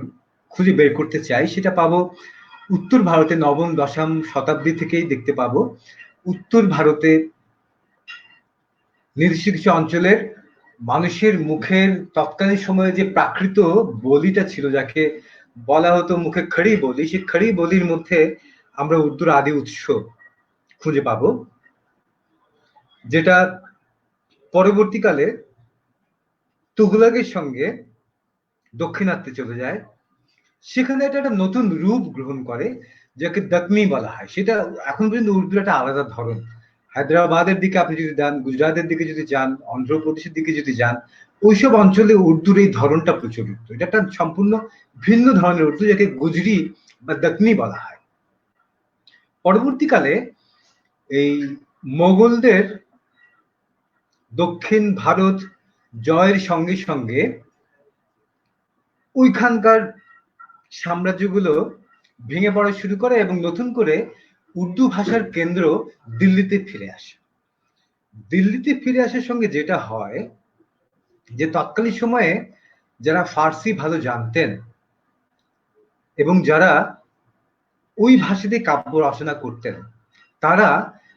খুঁজে বের করতে চাই, সেটা পাবো উত্তর ভারতে নবম দশম শতাব্দী থেকেই দেখতে পাবো। উত্তর ভারতে নির্দিষ্ট কিছু অঞ্চলের মানুষের মুখের তৎকালীন সময়ে যে প্রাকৃত বলিটা ছিল, যাকে বলা হতো মুখে খড়ি বলি, সেই খড়ি বলির মধ্যে আমরা উর্দুর আদি উৎস খুঁজে পাবো, যেটা পরবর্তীকালে তুগলকের সঙ্গে দক্ষিণাত্যে চলে যায়। সেখানে এটা একটা নতুন রূপ গ্রহণ করে, যাকে দকনি বলা হয়। সেটা এখন পর্যন্ত উর্দুর একটা আলাদা ধরন। হায়দ্রাবাদের দিকে আপনি যদি যান, গুজরাটের দিকে যদি যান, অন্ধ্রপ্রদেশের দিকে যদি যান, ওইসব অঞ্চলে উর্দুর এই ধরনটা প্রচলিত। এটা একটা সম্পূর্ণ ভিন্ন ধরনের উর্দু, যাকে গুজরি বা দকনি বলা হয়। পরবর্তীকালে এই মোগলদের দক্ষিণ ভারত জয়ের সঙ্গে সঙ্গে ওইখানকার সাম্রাজ্যগুলো ভেঙে পড়া শুরু করে এবং নতুন করে উর্দু ভাষার কেন্দ্র দিল্লিতে ফিরে আসে। দিল্লিতে ফিরে আসার সঙ্গে যেটা হয় যে তৎকালীন সময়ে যারা ফার্সি ভালো জানতেন এবং যারা ওই ভাষাতে কাব্য রচনা করতেন, তারা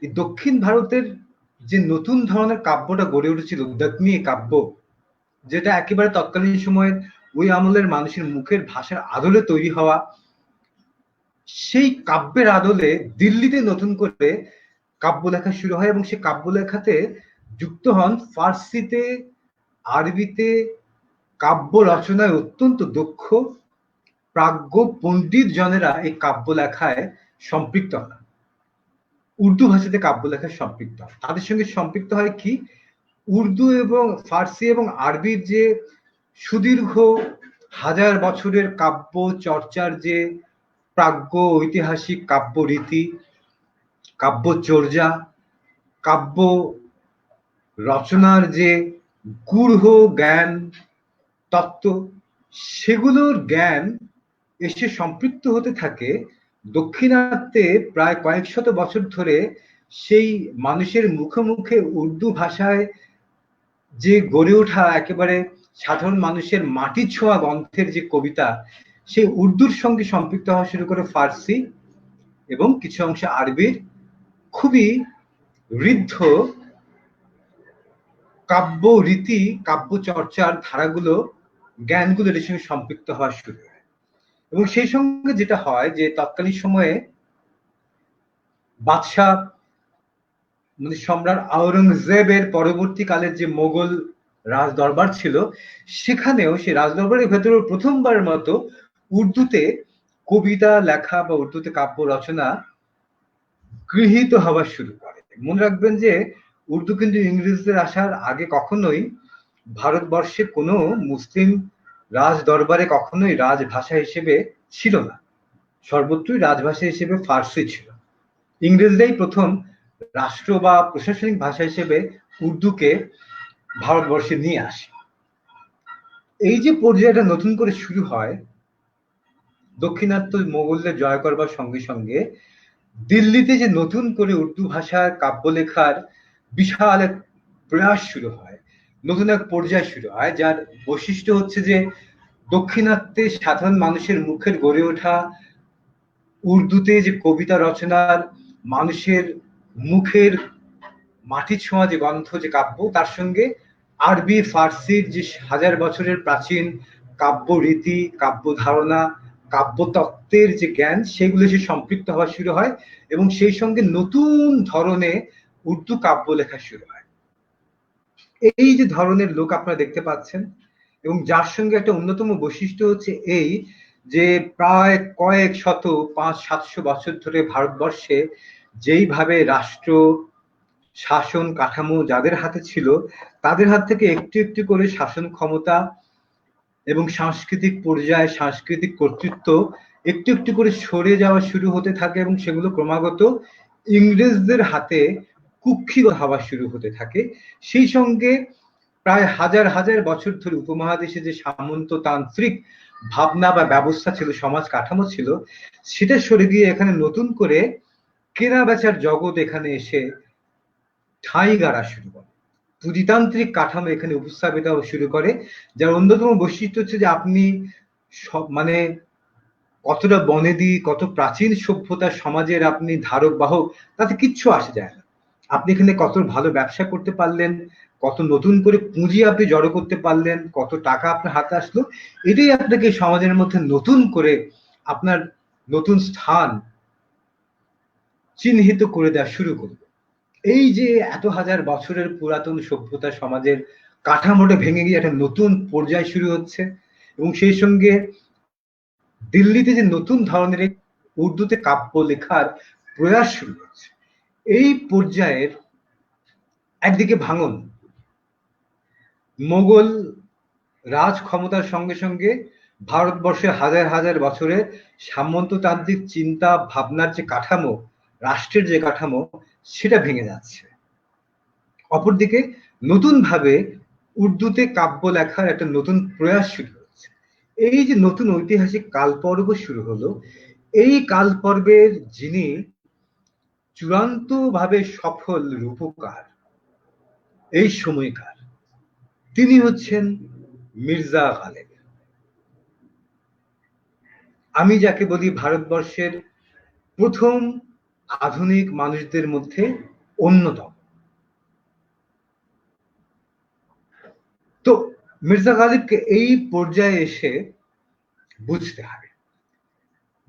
এই দক্ষিণ ভারতের যে নতুন ধরনের কাব্যটা গড়ে উঠেছিল দক্ষিণী কাব্য, যেটা একেবারে তৎকালীন সময়ের ওই আমলের মানুষের মুখের ভাষার আদলে তৈরি হওয়া, সেই কাব্যের আদলে দিল্লিতে নতুন করে কাব্য লেখা শুরু হয় এবং সেই কাব্য লেখাতে যুক্ত হন ফার্সিতে, আরবিতে কাব্য রচনায় অত্যন্ত দক্ষ প্রাজ্ঞ পণ্ডিত জনেরা এই কাব্য লেখায় সম্পৃক্ত হন, উর্দু ভাষাতে কাব্য লেখায় সম্পৃক্ত হয়। তাদের সঙ্গে সম্পৃক্ত হয় কি, উর্দু এবং ফার্সি এবং আরবির যে সুদীর্ঘ হাজার বছরের কাব্য চর্চার যে প্রাজ্ঞ ঐতিহাসিক কাব্য রীতি, কাব্য চর্যা, কাব্য রচনার যে গূঢ় জ্ঞান তত্ত্ব, সেগুলোর জ্ঞান এসে সম্পৃক্ত হতে থাকে দক্ষিণাত্যে প্রায় কয়েক শত বছর ধরে সেই মানুষের মুখে মুখে উর্দু ভাষায় যে গড়ে ওঠা একেবারে সাধারণ মানুষের মাটি ছোঁয়া গ্রন্থের যে কবিতা, সেই উর্দুর সঙ্গে সম্পৃক্ত হওয়া শুরু করে ফার্সি এবং কিছু অংশে আরবির খুবই ঋদ্ধ কাব্য রীতি, কাব্য চর্চার ধারাগুলো, জ্ঞানগুলো এর সঙ্গে সম্পৃক্ত হওয়া শুরু হয়। এবং সেই সঙ্গে যেটা হয় যে তৎকালীন সময়ে বাদশাহ মানে সম্রাট আওরঙ্গজেবের পরবর্তীকালের যে মোগল রাজ দরবার ছিল, সেখানেও সেই রাজদরবারের ভেতরে প্রথমবারের মতো উর্দুতে কবিতা লেখা বা উর্দুতে কাব্য রচনা গৃহীত হওয়া শুরু করে। মনে রাখবেন যে উর্দু কিন্তু ইংরেজদের আসার আগে কখনোই ভারতবর্ষে কোনো মুসলিম রাজ দরবারে কখনোই রাজভাষা হিসেবে ছিল না, সর্বত্রই রাজভাষা হিসেবে ফার্সি ছিল। ইংরেজরাই প্রথম রাষ্ট্র বা প্রশাসনিক ভাষা হিসেবে উর্দুকে ভারতবর্ষে নিয়ে আসে। এই যে পর্যায়টা নতুন করে শুরু হয় দক্ষিণাত্য মোগলদের জয় করবার সঙ্গে সঙ্গে, দিল্লিতে যে নতুন করে উর্দু ভাষার কাব্য লেখার বিশাল এক প্রয়াস শুরু হয়, নতুন এক পর্যায় শুরু হয়, যার বৈশিষ্ট্য হচ্ছে যে দক্ষিণাত্যে সাধারণ মানুষের মুখের গড়ে ওঠা উর্দুতে যে কবিতা রচনার মানুষের মুখের মাটি ছোঁয়া যে গন্ধ, যে কাব্য, তার সঙ্গে আরবি ফার্সির যে হাজার বছরের প্রাচীন কাব্য রীতি, কাব্য ধারণা, কাব্যতত্ত্বের যে জ্ঞান, সেগুলো সে সম্পৃক্ত হওয়া শুরু হয় এবং সেই সঙ্গে নতুন ধরনের উর্দু কাব্য লেখা শুরু হয়। এই যে ধরনের লোক আপনারা দেখতে পাচ্ছেন, এবং যার সঙ্গে একটা অন্যতম বৈশিষ্ট্য হচ্ছে এই যে প্রায় কয়েক শত 500-700 বছর ধরে ভারতবর্ষে যেইভাবে রাষ্ট্র শাসন কাঠামো যাদের হাতে ছিল, তাদের হাত থেকে একটু একটু করে শাসন ক্ষমতা এবং সাংস্কৃতিক পর্যায়ে সাংস্কৃতিক কর্তৃত্ব একটু একটু করে সরে যাওয়া শুরু হতে থাকে এবং সেগুলো ক্রমাগত ইংরেজদের হাতে কুক্ষিগত হওয়া শুরু হতে থাকে। সেই সঙ্গে প্রায় হাজার হাজার বছর ধরে উপমহাদেশে যে সামন্ততান্ত্রিক ভাবনা বা ব্যবস্থা ছিল, সমাজ কাঠামো ছিল, সেটা সরে গিয়ে এখানে নতুন করে কেনা বেচার জগৎ এখানে এসে ঠাঁই গাড়া শুরু করে। পুঁজিতান্ত্রিক কাঠামো এখানে উপস্থাপিত হওয়া শুরু করে, যার অন্যতম বৈশিষ্ট্য হচ্ছে যে আপনি সব মানে কতটা বনেদি, কত প্রাচীন সভ্যতার সমাজের আপনি ধারক বাহক, তাতে কিচ্ছু আসে যায় না। আপনি এখানে কত ভালো ব্যবসা করতে পারলেন, কত নতুন করে পুঁজি আপনি জড়ো করতে পারলেন, কত টাকা আপনার হাতে আসলো, এটাই আপনাকে সমাজের মধ্যে নতুন করে আপনার নতুন স্থান চিহ্নিত করে দেওয়া শুরু করবে। এই যে এত হাজার বছরের পুরাতন সভ্যতা সমাজের কাঠামোটা ভেঙে গিয়ে একটা নতুন পর্যায় শুরু হচ্ছে, এবং সেই সঙ্গে দিল্লিতে যে নতুন ধরনের উর্দুতে কাব্য লেখার প্রয়াস শুরু হচ্ছে, এই পর্যায়ের একদিকে ভাঙন, মোগল রাজ ক্ষমতার সঙ্গে সঙ্গে ভারতবর্ষের হাজার হাজার বছরের সামন্ততান্ত্রিক চিন্তা ভাবনার যে কাঠামো, রাষ্ট্রের যে কাঠামো, সেটা ভেঙে যাচ্ছে। অপরদিকে নতুন ভাবে উর্দুতে কাব্য লেখার একটা নতুন প্রয়াস শুরু হচ্ছে। এই যে নতুন ঐতিহাসিক কালপর্ব শুরু হলো, এই কালপর্বের যিনি চূড়ান্ত ভাবে সফল রূপকার এই সময়কার, তিনি হচ্ছেন মির্জা গালেব। আমি যাকে বলি ভারতবর্ষের প্রথম আধুনিক মানুষদের মধ্যে অন্যতম। তো মির্জা গালিবকে এই পর্যায়ে এসে বুঝতে হবে।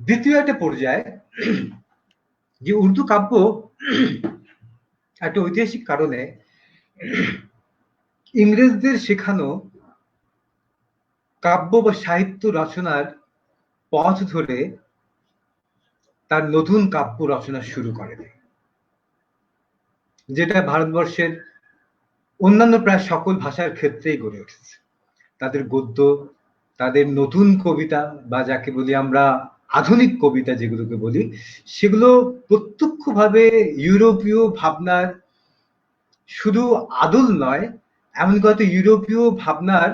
দ্বিতীয় একটা পর্যায়ে যে উর্দু কাব্য একটা ঐতিহাসিক কারণে ইংরেজদের শেখানো কাব্য বা সাহিত্য রচনার পথ ধরে তার নতুন কাব্য রচনা শুরু করে দেয়, যেটা ভারতবর্ষের অন্যান্য প্রায় সকল ভাষার ক্ষেত্রেই গড়ে উঠেছে। তাদের গদ্য, তাদের নতুন কবিতা বা যাকে বলি আমরা আধুনিক কবিতা যেগুলোকে বলি, সেগুলো প্রত্যক্ষভাবে ইউরোপীয় ভাবনার শুধু আদল নয়, এমন কত ইউরোপীয় ভাবনার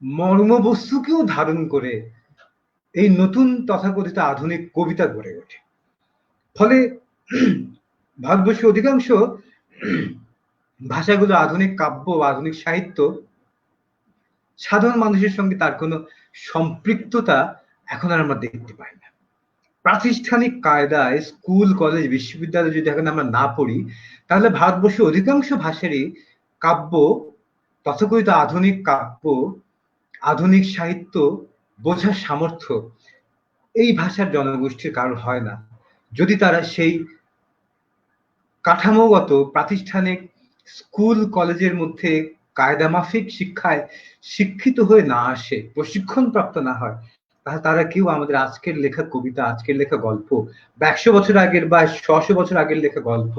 মর্মবস্তুকেও ধারণ করে এই নতুন তথাকথিত আধুনিক কবিতা গড়ে ওঠে। ফলে ভারতবর্ষের অধিকাংশ ভাষাগুলো আধুনিক কাব্য, আধুনিক সাহিত্য, সাধারণ মানুষের সঙ্গে তার কোনো সম্পৃক্ততা এখন আর আমরা দেখতে পাই না। প্রাতিষ্ঠানিক কায়দায় স্কুল, কলেজ, বিশ্ববিদ্যালয় যদি এখন আমরা না পড়ি, তাহলে ভারতবর্ষের অধিকাংশ ভাষারই কাব্য, তথাকথিত আধুনিক কাব্য, আধুনিক সাহিত্য বোঝার সামর্থ্য এই ভাষার জনগোষ্ঠীর কারোর হয় না, যদি তারা সেই কাঠামোগত প্রাতিষ্ঠানিক স্কুল কলেজের মধ্যে কায়দামাফিক শিক্ষায় শিক্ষিত হয়ে না আসে, প্রশিক্ষণ প্রাপ্ত না হয়, তাহলে তারা কেউ আমাদের আজকের লেখা কবিতা, আজকের লেখা গল্প বা 100 বছর আগের বা 100 বছর আগের লেখা গল্প,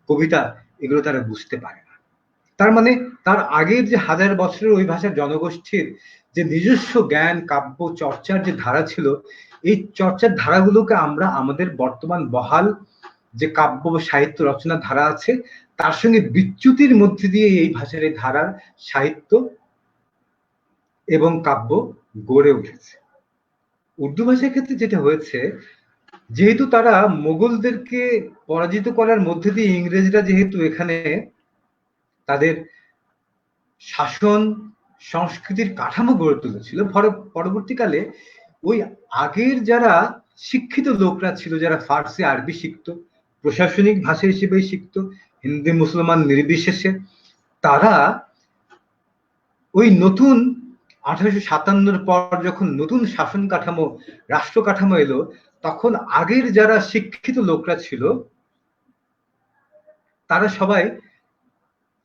কবিতা, এগুলো তারা বুঝতে পারে না। তার মানে তার আগের যে হাজার বছরের ওই ভাষার জনগোষ্ঠীর যে নিজস্ব জ্ঞান, কাব্য চর্চার যে ধারা ছিল, এই চর্চার ধারাগুলোকে আমরা আমাদের বর্তমান বহাল যে কাব্য বা সাহিত্য রচনার ধারা আছে তার সঙ্গে বিচ্যুতির মধ্যে দিয়ে এই ভাষার এই ধারার সাহিত্য এবং কাব্য গড়ে উঠেছে। উর্দু ভাষার ক্ষেত্রে যেটা হয়েছে, যেহেতু তারা মোগলদেরকে পরাজিত করার মধ্যে দিয়ে ইংরেজরা যেহেতু এখানে তাদের শাসন সংস্কৃতির কাঠামো গড়ে তুলেছিল, পরবর্তীকালে ওই আগের যারা শিক্ষিত লোকরা ছিল, যারা ফার্সি আরবি শিখত, প্রশাসনিক ভাষা হিসেবে শিখত, হিন্দু মুসলমান নির্বিশেষে, তারা ওই নতুন 1857 পর যখন নতুন শাসন কাঠামো, রাষ্ট্র কাঠামো এলো, তখন আগের যারা শিক্ষিত লোকরা ছিল তারা সবাই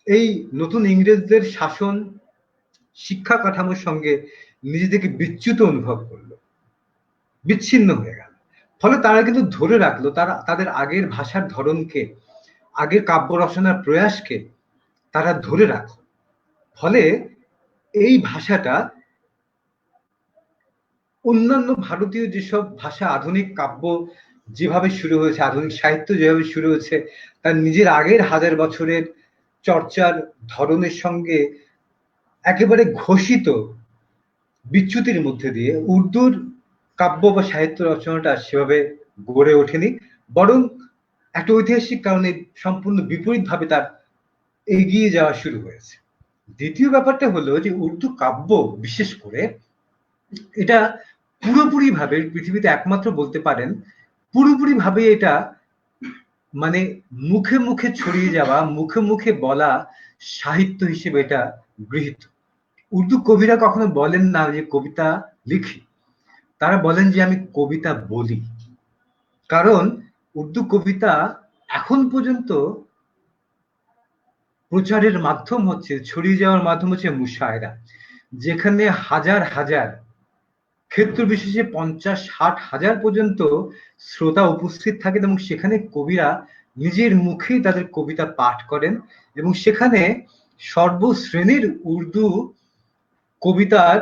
এই নতুন ইংরেজদের শাসন শিক্ষা কাঠামোর সঙ্গে নিজেদেরকে বিচ্যুত অনুভব করলো, বিচ্ছিন্ন হয়ে গেল। ফলে তারা কিন্তু ধরে রাখলো তারা তাদের আগের ভাষার ধরনকে, আগের কাব্য রচনার প্রয়াসকে তারা ধরে রাখলো। ফলে এই ভাষাটা অন্যান্য ভারতীয় যেসব ভাষা, আধুনিক কাব্য যেভাবে শুরু হয়েছে, আধুনিক সাহিত্য যেভাবে শুরু হয়েছে, তার নিজের আগের হাজার বছরের চর্চার ধরনের সঙ্গে একেবারে ঘোষিত বিচ্যুতির মধ্যে দিয়ে উর্দুর কাব্য বা সাহিত্য রচনাটা সেভাবে গড়ে ওঠেনি, বরং একটা ঐতিহাসিক কারণে সম্পূর্ণ বিপরীতভাবে তার এগিয়ে যাওয়া শুরু হয়েছে। দ্বিতীয় ব্যাপারটা হলো যে উর্দু কাব্য বিশেষ করে এটা পুরোপুরি ভাবে পৃথিবীতে একমাত্র বলতে পারেন পুরোপুরি ভাবে এটা মানে মুখে মুখে ছড়িয়ে যাওয়া, মুখে মুখে বলা সাহিত্য হিসেবে এটা গৃহীত। উর্দু কবিরা কখনো বলেন না যে কবিতা লিখি, তারা বলেন যে আমি কবিতা বলি। কারণ উর্দু কবিতা এখন পর্যন্ত প্রচারের মাধ্যম হচ্ছে, ছড়িয়ে যাওয়ার মাধ্যম হচ্ছে মুশায়রা, যেখানে হাজার হাজার, ক্ষেত্র বিশেষে 50-60 হাজার পর্যন্ত শ্রোতা উপস্থিত থাকেন এবং সেখানে কবিরা নিজের মুখেই তাদের কবিতা পাঠ করেন এবং সেখানে সর্বশ্রেণীর উর্দু কবিতার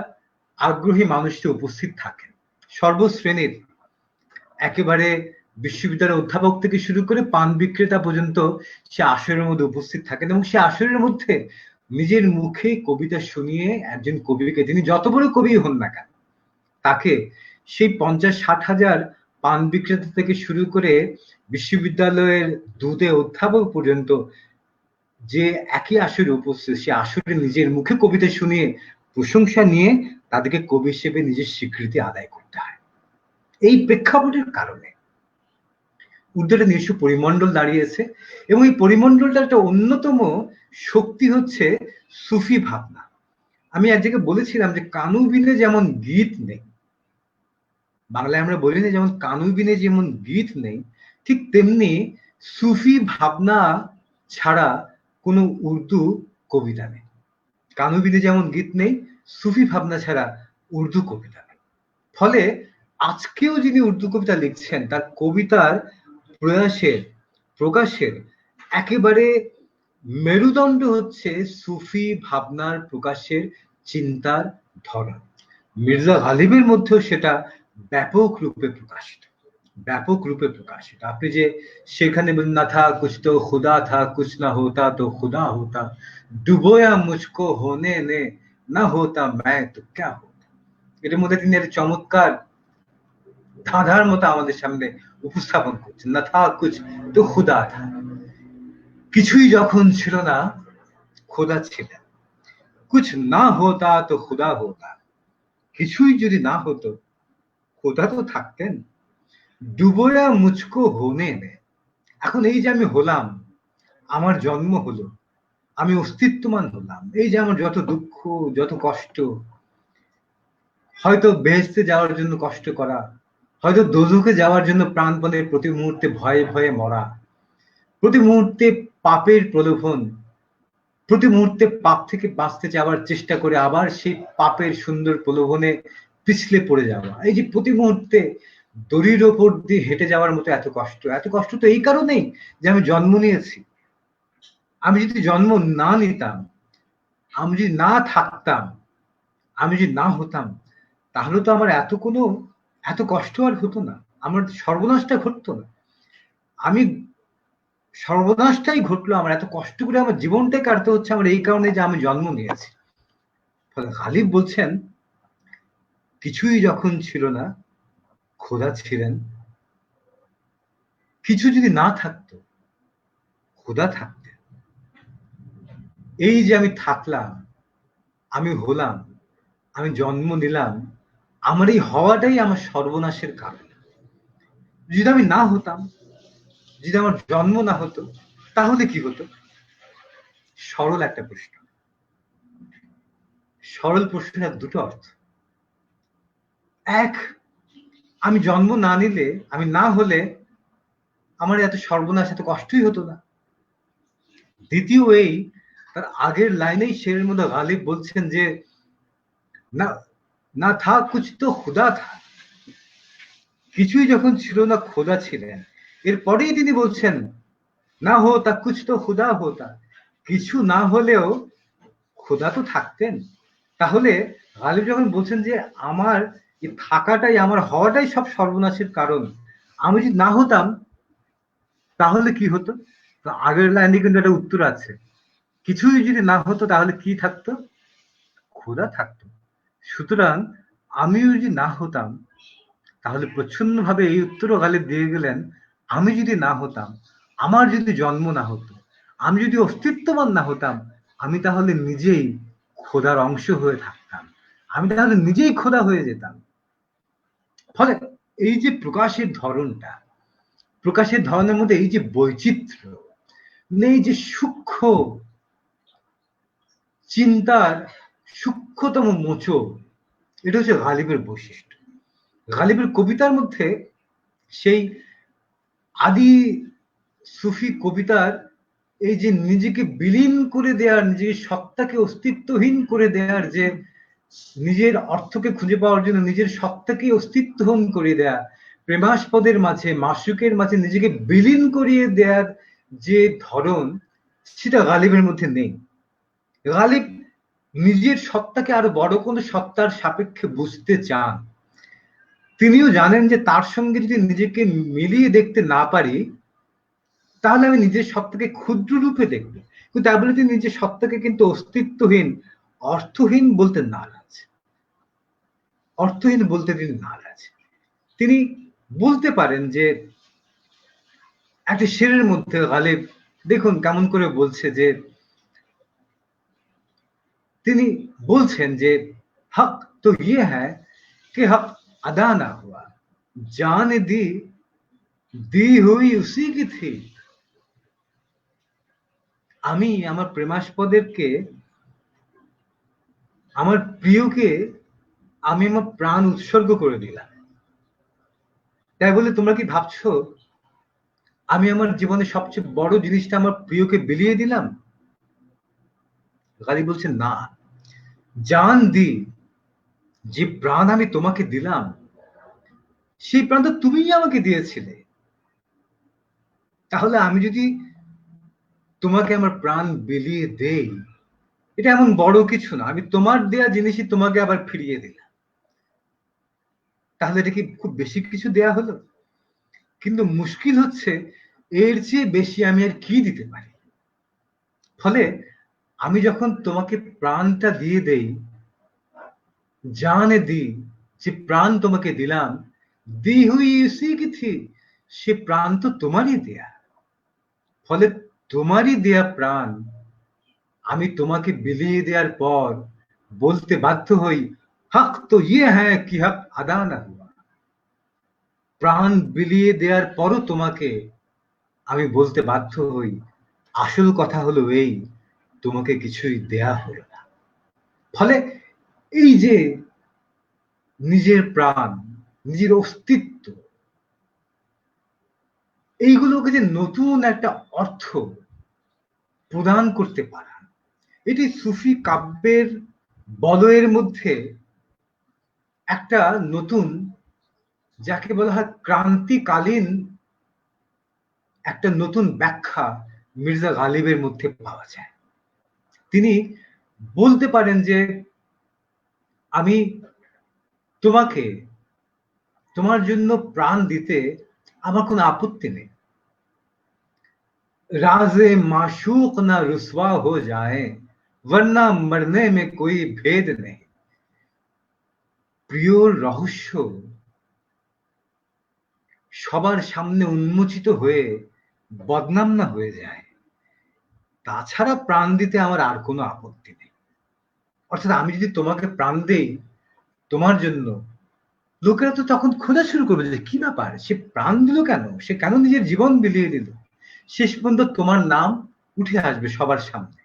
আগ্রহী মানুষটি উপস্থিত থাকেন, সর্বশ্রেণীর, একেবারে বিশ্ববিদ্যালয়ের অধ্যাপক থেকে শুরু করে পান বিক্রেতা পর্যন্ত সে আসরের মধ্যে উপস্থিত থাকেন এবং সে আসরের মধ্যে নিজের মুখে কবিতা শুনিয়ে একজন কবিকে, তিনি যত বড় কবি হন না কেন, তাকে সেই 50-60 হাজার পান বিক্রেতা থেকে শুরু করে বিশ্ববিদ্যালয়ের দুধে অধ্যাপক পর্যন্ত যে একই আসরে উপস্থিত, সে আসরে নিজের মুখে কবিতা শুনিয়ে প্রশংসা নিয়ে তাদেরকে কবি হিসেবে নিজের স্বীকৃতি আদায় করতে হয়। এই প্রেক্ষাপটের কারণে উর্দুটা নিজস্ব পরিমণ্ডল দাঁড়িয়েছে এবং এই পরিমণ্ডলটা একটা অন্যতম শক্তি হচ্ছে সুফি ভাবনা। আমি এক জায়গায় বলেছিলাম যে কানু বিনে যেমন গীত নেই, বাংলায় আমরা বলি না যেমন কানু বিনে যেমন গীত নেই, ঠিক তেমনি সুফি ভাবনা ছাড়া কোনো উর্দু কবিতা নেই। কানু বিনে যেমন গীত নেই, সুফি ভাবনা ছাড়া উর্দু কবিতা নেই। ফলে আজকেও যিনি উর্দু কবিতা লিখছেন তার কবিতার প্রয়াসের, প্রকাশের একেবারে মেরুদণ্ড হচ্ছে সুফি ভাবনার প্রকাশের চিন্তার ধরন। মির্জা গালিবের মধ্যেও সেটা ব্যাপক রূপে প্রকাশিত, ব্যাপক রূপে প্রকাশিত। আপনি যে সেখানে না থা কুছ তো খুদা থা, কুছ না হোতা তো খুদা হোতা, ডুবোয়া মুঝকো হোনে নে, না হোতা मैं तो क्या होता। এটার মধ্যে তিনি একটা চমৎকার ধাঁধার মতো আমাদের সামনে উপস্থাপন করছেন। না থা কুছ তো খুদা থা। কিছুই যখন ছিল না, খোদা ছিলেন। কুছ না হোতা তো খুদা হোতা। কিছুই যদি না হতো, খোদা তো থাকতেন। ডুবোয়া মুঝকো হোনে দে। এখন এই যে আমি হলাম, আমার জন্ম হলো, আমি অস্তিত্বমান হলাম, এই যে আমার যত দুঃখ, যত কষ্ট, হয়তো বেহেশতে যাওয়ার জন্য কষ্ট করা, হয়তো দোজখে যাওয়ার জন্য প্রাণপণে প্রতি মুহূর্তে ভয়ে ভয়ে মরা, প্রতি মুহূর্তে পাপের প্রলোভন, প্রতি মুহূর্তে পাপ থেকে বাঁচতে যাওয়ার চেষ্টা করে আবার সেই পাপের সুন্দর প্রলোভনে পিছলে পড়ে যাওয়া, এই যে প্রতি মুহূর্তে দড়ির ওপর দিয়ে হেঁটে যাওয়ার মতো এত কষ্ট, এত কষ্ট তো এই কারণেই যে আমি জন্ম নিয়েছি। আমি যদি জন্ম না নিতাম, আমি যদি না থাকতাম, আমি যদি না হতাম, তাহলে তো আমার এত কষ্ট আর হতো না, আমার সর্বনাশটা ঘটতো না। আমি সর্বনাশটাই ঘটলো, আমার এত কষ্ট করে আমার জীবনটাই কাটতে হচ্ছে আমার এই কারণে যে আমি জন্ম নিয়েছি। ফলে গালিব বলছেন, কিছুই যখন ছিল না, খোদা ছিলেন। কিছু যদি না থাকতো, খোদা থাকতেন। এই যে আমি থাকলাম, আমি হলাম, আমি জন্ম নিলাম, আমার এই হওয়াটাই আমার সর্বনাশের কারণ। যদি আমি না হতাম, যদি আমার জন্ম না হতো, তাহলে কি হতো? সরল একটা প্রশ্ন। সরল প্রশ্নের দুটো অর্থ। এক, আমি জন্ম না নিলে, আমি না হলে আমার এত সর্বনাশ, এত কষ্টই হতো না। দ্বিতীয়, এই তার আগের লাইনেই শেরের মধ্যে গালিব বলছেন যে না, না থা কুছ তো খুদা থা। কিছুই যখন ছিল না, খোদা ছিলেন। এরপরেই তিনি বলছেন, না হোতা কুছ তো খুদা হোতা। কিছু না হলেও খোদা তো থাকতেন। তাহলে গালিব যখন বলছেন যে আমার এই থাকাটাই, আমার হওয়াটাই সব সর্বনাশের কারণ, আমি যদি না হতাম তাহলে কি হতো? তো আগের লাইনে কিন্তু একটা উত্তর আছে। কিছুই যদি না হতো তাহলে কি থাকতো? খোদা থাকতো। সুতরাং আমিও যদি না হতাম, তাহলে প্রচ্ছন্ন ভাবে এই উত্তরও গালিব দিয়ে গেলেন, আমি যদি না হতাম, আমার যদি জন্ম না হতো, আমি যদি অস্তিত্ববান না হতাম, আমি তাহলে নিজেই খোদার অংশ হয়ে থাকতাম, আমি তাহলে নিজেই খোদা হয়ে যেতাম। ফলে এই যে প্রকাশের ধরনটা, প্রকাশের ধরনের মধ্যে এই যে বৈচিত্র্য, এই যে সূক্ষ্ম চিন্তার সূক্ষ্মতম মোচক, এটা হচ্ছে গালিবের বৈশিষ্ট্য। গালিবের কবিতার মধ্যে সেই আদি সুফি কবিতার এই যে নিজেকে বিলীন করে দেওয়ার, নিজের সত্তাকে অস্তিত্বহীন করে দেওয়ার, যে নিজের অর্থকে খুঁজে পাওয়ার জন্য নিজের সত্তাকে অস্তিত্বহীন করে দেয়া, প্রেমাস্পদের মাঝে, মাসুকের মাঝে নিজেকে বিলীন করিয়ে দেওয়ার যে ধরন, সেটা গালিবের মধ্যে নেই। গালিব নিজের সত্তাকে আরো বড় কোনো সত্তার সাপেক্ষে বুঝতে চান। তিনিও জানেন যে তার সঙ্গে যদি নিজেকে মিলিয়ে দেখতে না পারি, তাহলে আমি নিজের সত্তাকে ক্ষুদ্র রূপে দেখবো। কিন্তু তাই বলে তিনি নিজের সত্তাকে কিন্তু অস্তিত্বহীন, অর্থহীন বলতে নারাজ। অর্থহীন বলতে তিনি নারাজ। তিনি বলতে পারেন যে একটা শেরের মধ্যে গালিব দেখুন কেমন করে বলছে যে, তিনি বলছেন যে হক তো ইয়ে হ্যায় कि हक अदा ना हुआ, जान दी हुई उसी की थी। আমি আমার প্রেমাস্পদেরকে, আমার প্রিয়কে আমি আমার প্রাণ উৎসর্গ করে দিলাম। তাই বলে তোমরা কি ভাবছো আমি আমার জীবনের সবচেয়ে বড় জিনিসটা আমার প্রিয়কে বিলিয়ে দিলাম? গালি বলছেন না, জান দি, যে প্রাণ আমি তোমাকে দিলাম, সেই প্রাণ তো তুমিই আমাকে দিয়েছিলে। তাহলে আমি যদি তোমাকে আমার প্রাণ বিলিয়ে দেই, এটা এমন বড় কিছু না, আমি তোমার দেয়া জিনিসই তোমাকে আবার ফিরিয়ে দিলাম। তাহলে এটা কি খুব বেশি কিছু দেয়া হলো? কিন্তু মুশকিল হচ্ছে এর চেয়ে বেশি আমি আর কি দিতে পারি। ফলে আমি যখন তোমাকে প্রাণটা দিয়ে দেই, জানে দি, যে প্রাণ তোমাকে দিলাম, दी हुई उसी की थी, সে প্রাণ তো তোমারই দেয়া। ফলে তোমারই দেয়া প্রাণ আমি তোমাকে বিলিয়ে দেওয়ার পর বলতে বাধ্য হই, হক তো ইয়ে হ্যাঁ কি হক আদা না হুয়া। প্রাণ বিলিয়ে দেওয়ার পরও তোমাকে আমি বলতে বাধ্য হই, আসল কথা হলো এই, তোমাকে কিছুই দেয়া হলো না। ফলে এই যে নিজের প্রাণ, নিজের অস্তিত্ব, এইগুলোকে যে নতুন একটা অর্থ প্রদান করতে পারা, এটি সুফি কাব্যের বলয়ের মধ্যে একটা নতুন, যাকে বলা হয় ক্রান্তিকালীন একটা নতুন ব্যাখ্যা মির্জা গালিবের মধ্যে পাওয়া যায়। তিনি বলতে পারেন যে আমি তোমাকে, তোমার জন্য প্রাণ দিতে আমার কোনো আপত্তি নেই। राज़े माशूक ना रुसवा हो जाए, वरना मरने में कोई भेद नहीं। প্রিয় রহস্য সবার সামনে উন্মোচিত হয়ে বদনাম না হয়ে যায়, তাছাড়া প্রাণ দিতে আমার আর কোনো আপত্তি নেই। অর্থাৎ আমি যদি তোমাকে প্রাণ দেই তোমার জন্য, লোকেরা তো তখন খোঁজা শুরু করবে যে কি ব্যাপার, সে প্রাণ দিল কেন, সে কেন নিজের জীবন বিলিয়ে দিল। শেষ পর্যন্ত তোমার নাম উঠে আসবে সবার সামনে,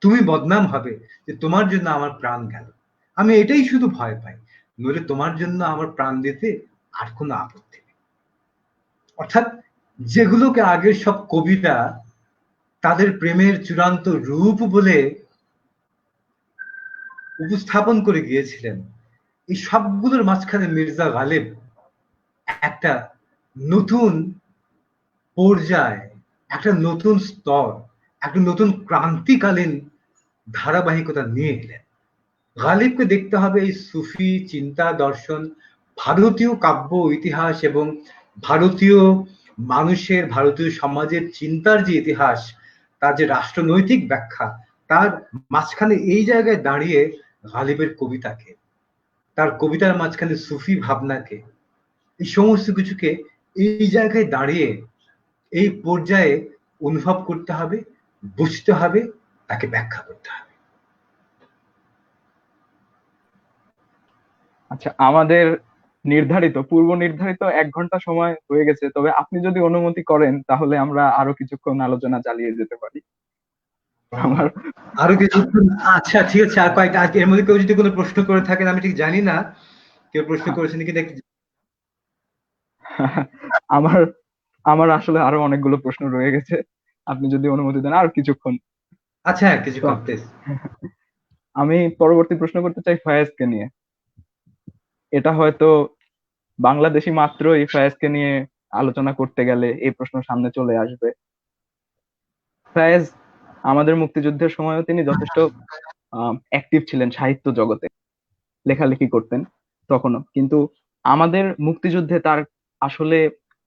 তুমি বদনাম হবে যে তোমার জন্য আমার প্রাণ গেল। আমি এটাই শুধু ভয় পাই, নইলে তোমার জন্য আমার প্রাণ দিতে আর কোনো আপত্তি নেই। অর্থাৎ যেগুলোকে আগের সব কবিরা তাদের প্রেমের চূড়ান্ত রূপ বলে উপস্থাপন করে গিয়েছিলেন, এই সবগুলোর মাঝখানে মির্জা গালেব একটা নতুন পর্যায়, একটা নতুন স্তর, একটা নতুন ক্রান্তিকালীন ধারাবাহিকতা নিয়ে এলেন। গালিবকে দেখতে হবে এই সুফি চিন্তা দর্শন, ভারতীয় কাব্য ইতিহাস এবং ভারতীয় মানুষের, ভারতীয় সমাজের চিন্তার যে ইতিহাস, তার যে রাষ্ট্রনৈতিক ব্যাখ্যা, তার মাঝখানে এই জায়গায় দাঁড়িয়ে গালিবের কবিতাকে, তার কবিতার মাঝখানে সুফি ভাবনাকে, এই সমস্ত কিছুকে এই জায়গায় দাঁড়িয়ে এই পর্যায়ে অনুভব করতে হবে, বুঝতে হবে, তাকে ব্যাখ্যা করতে হবে। আচ্ছা, আমাদের পূর্ব নির্ধারিত 1 ঘন্টা সময় হয়ে গেছে, তবে আপনি যদি অনুমতি করেন তাহলে আমরা আরো কিছুক্ষণ আলোচনা চালিয়ে যেতে পারি। আমার আরো কিছু, আচ্ছা ঠিক আছে, আর কয়েকটা, এর মধ্যে কেউ যদি কোনো প্রশ্ন করে থাকেন, আমি ঠিক জানি না কেউ প্রশ্ন করেছেন কিনা একটু। আমার আমার আসলে আরো অনেকগুলো প্রশ্ন রয়ে গেছে, আপনি যদি অনুমতি দেন আর কিছুক্ষণ। আচ্ছা হ্যাঁ, তো কিছুক্ষণ প্লিজ। আমি পরবর্তী প্রশ্ন করতে চাই ফয়েজকে নিয়ে। এটা হয়তো বাংলাদেশি মাত্র এই ফয়েজকে নিয়ে আলোচনা করতে গেলে এই প্রশ্ন সামনে চলে আসবে। ফয়েজ আমাদের মুক্তিযুদ্ধের সময়ও তিনি যথেষ্ট অ্যাক্টিভ ছিলেন সাহিত্য জগতে, লেখালেখি করতেন তখনও, কিন্তু আমাদের মুক্তিযুদ্ধে তার আসলে,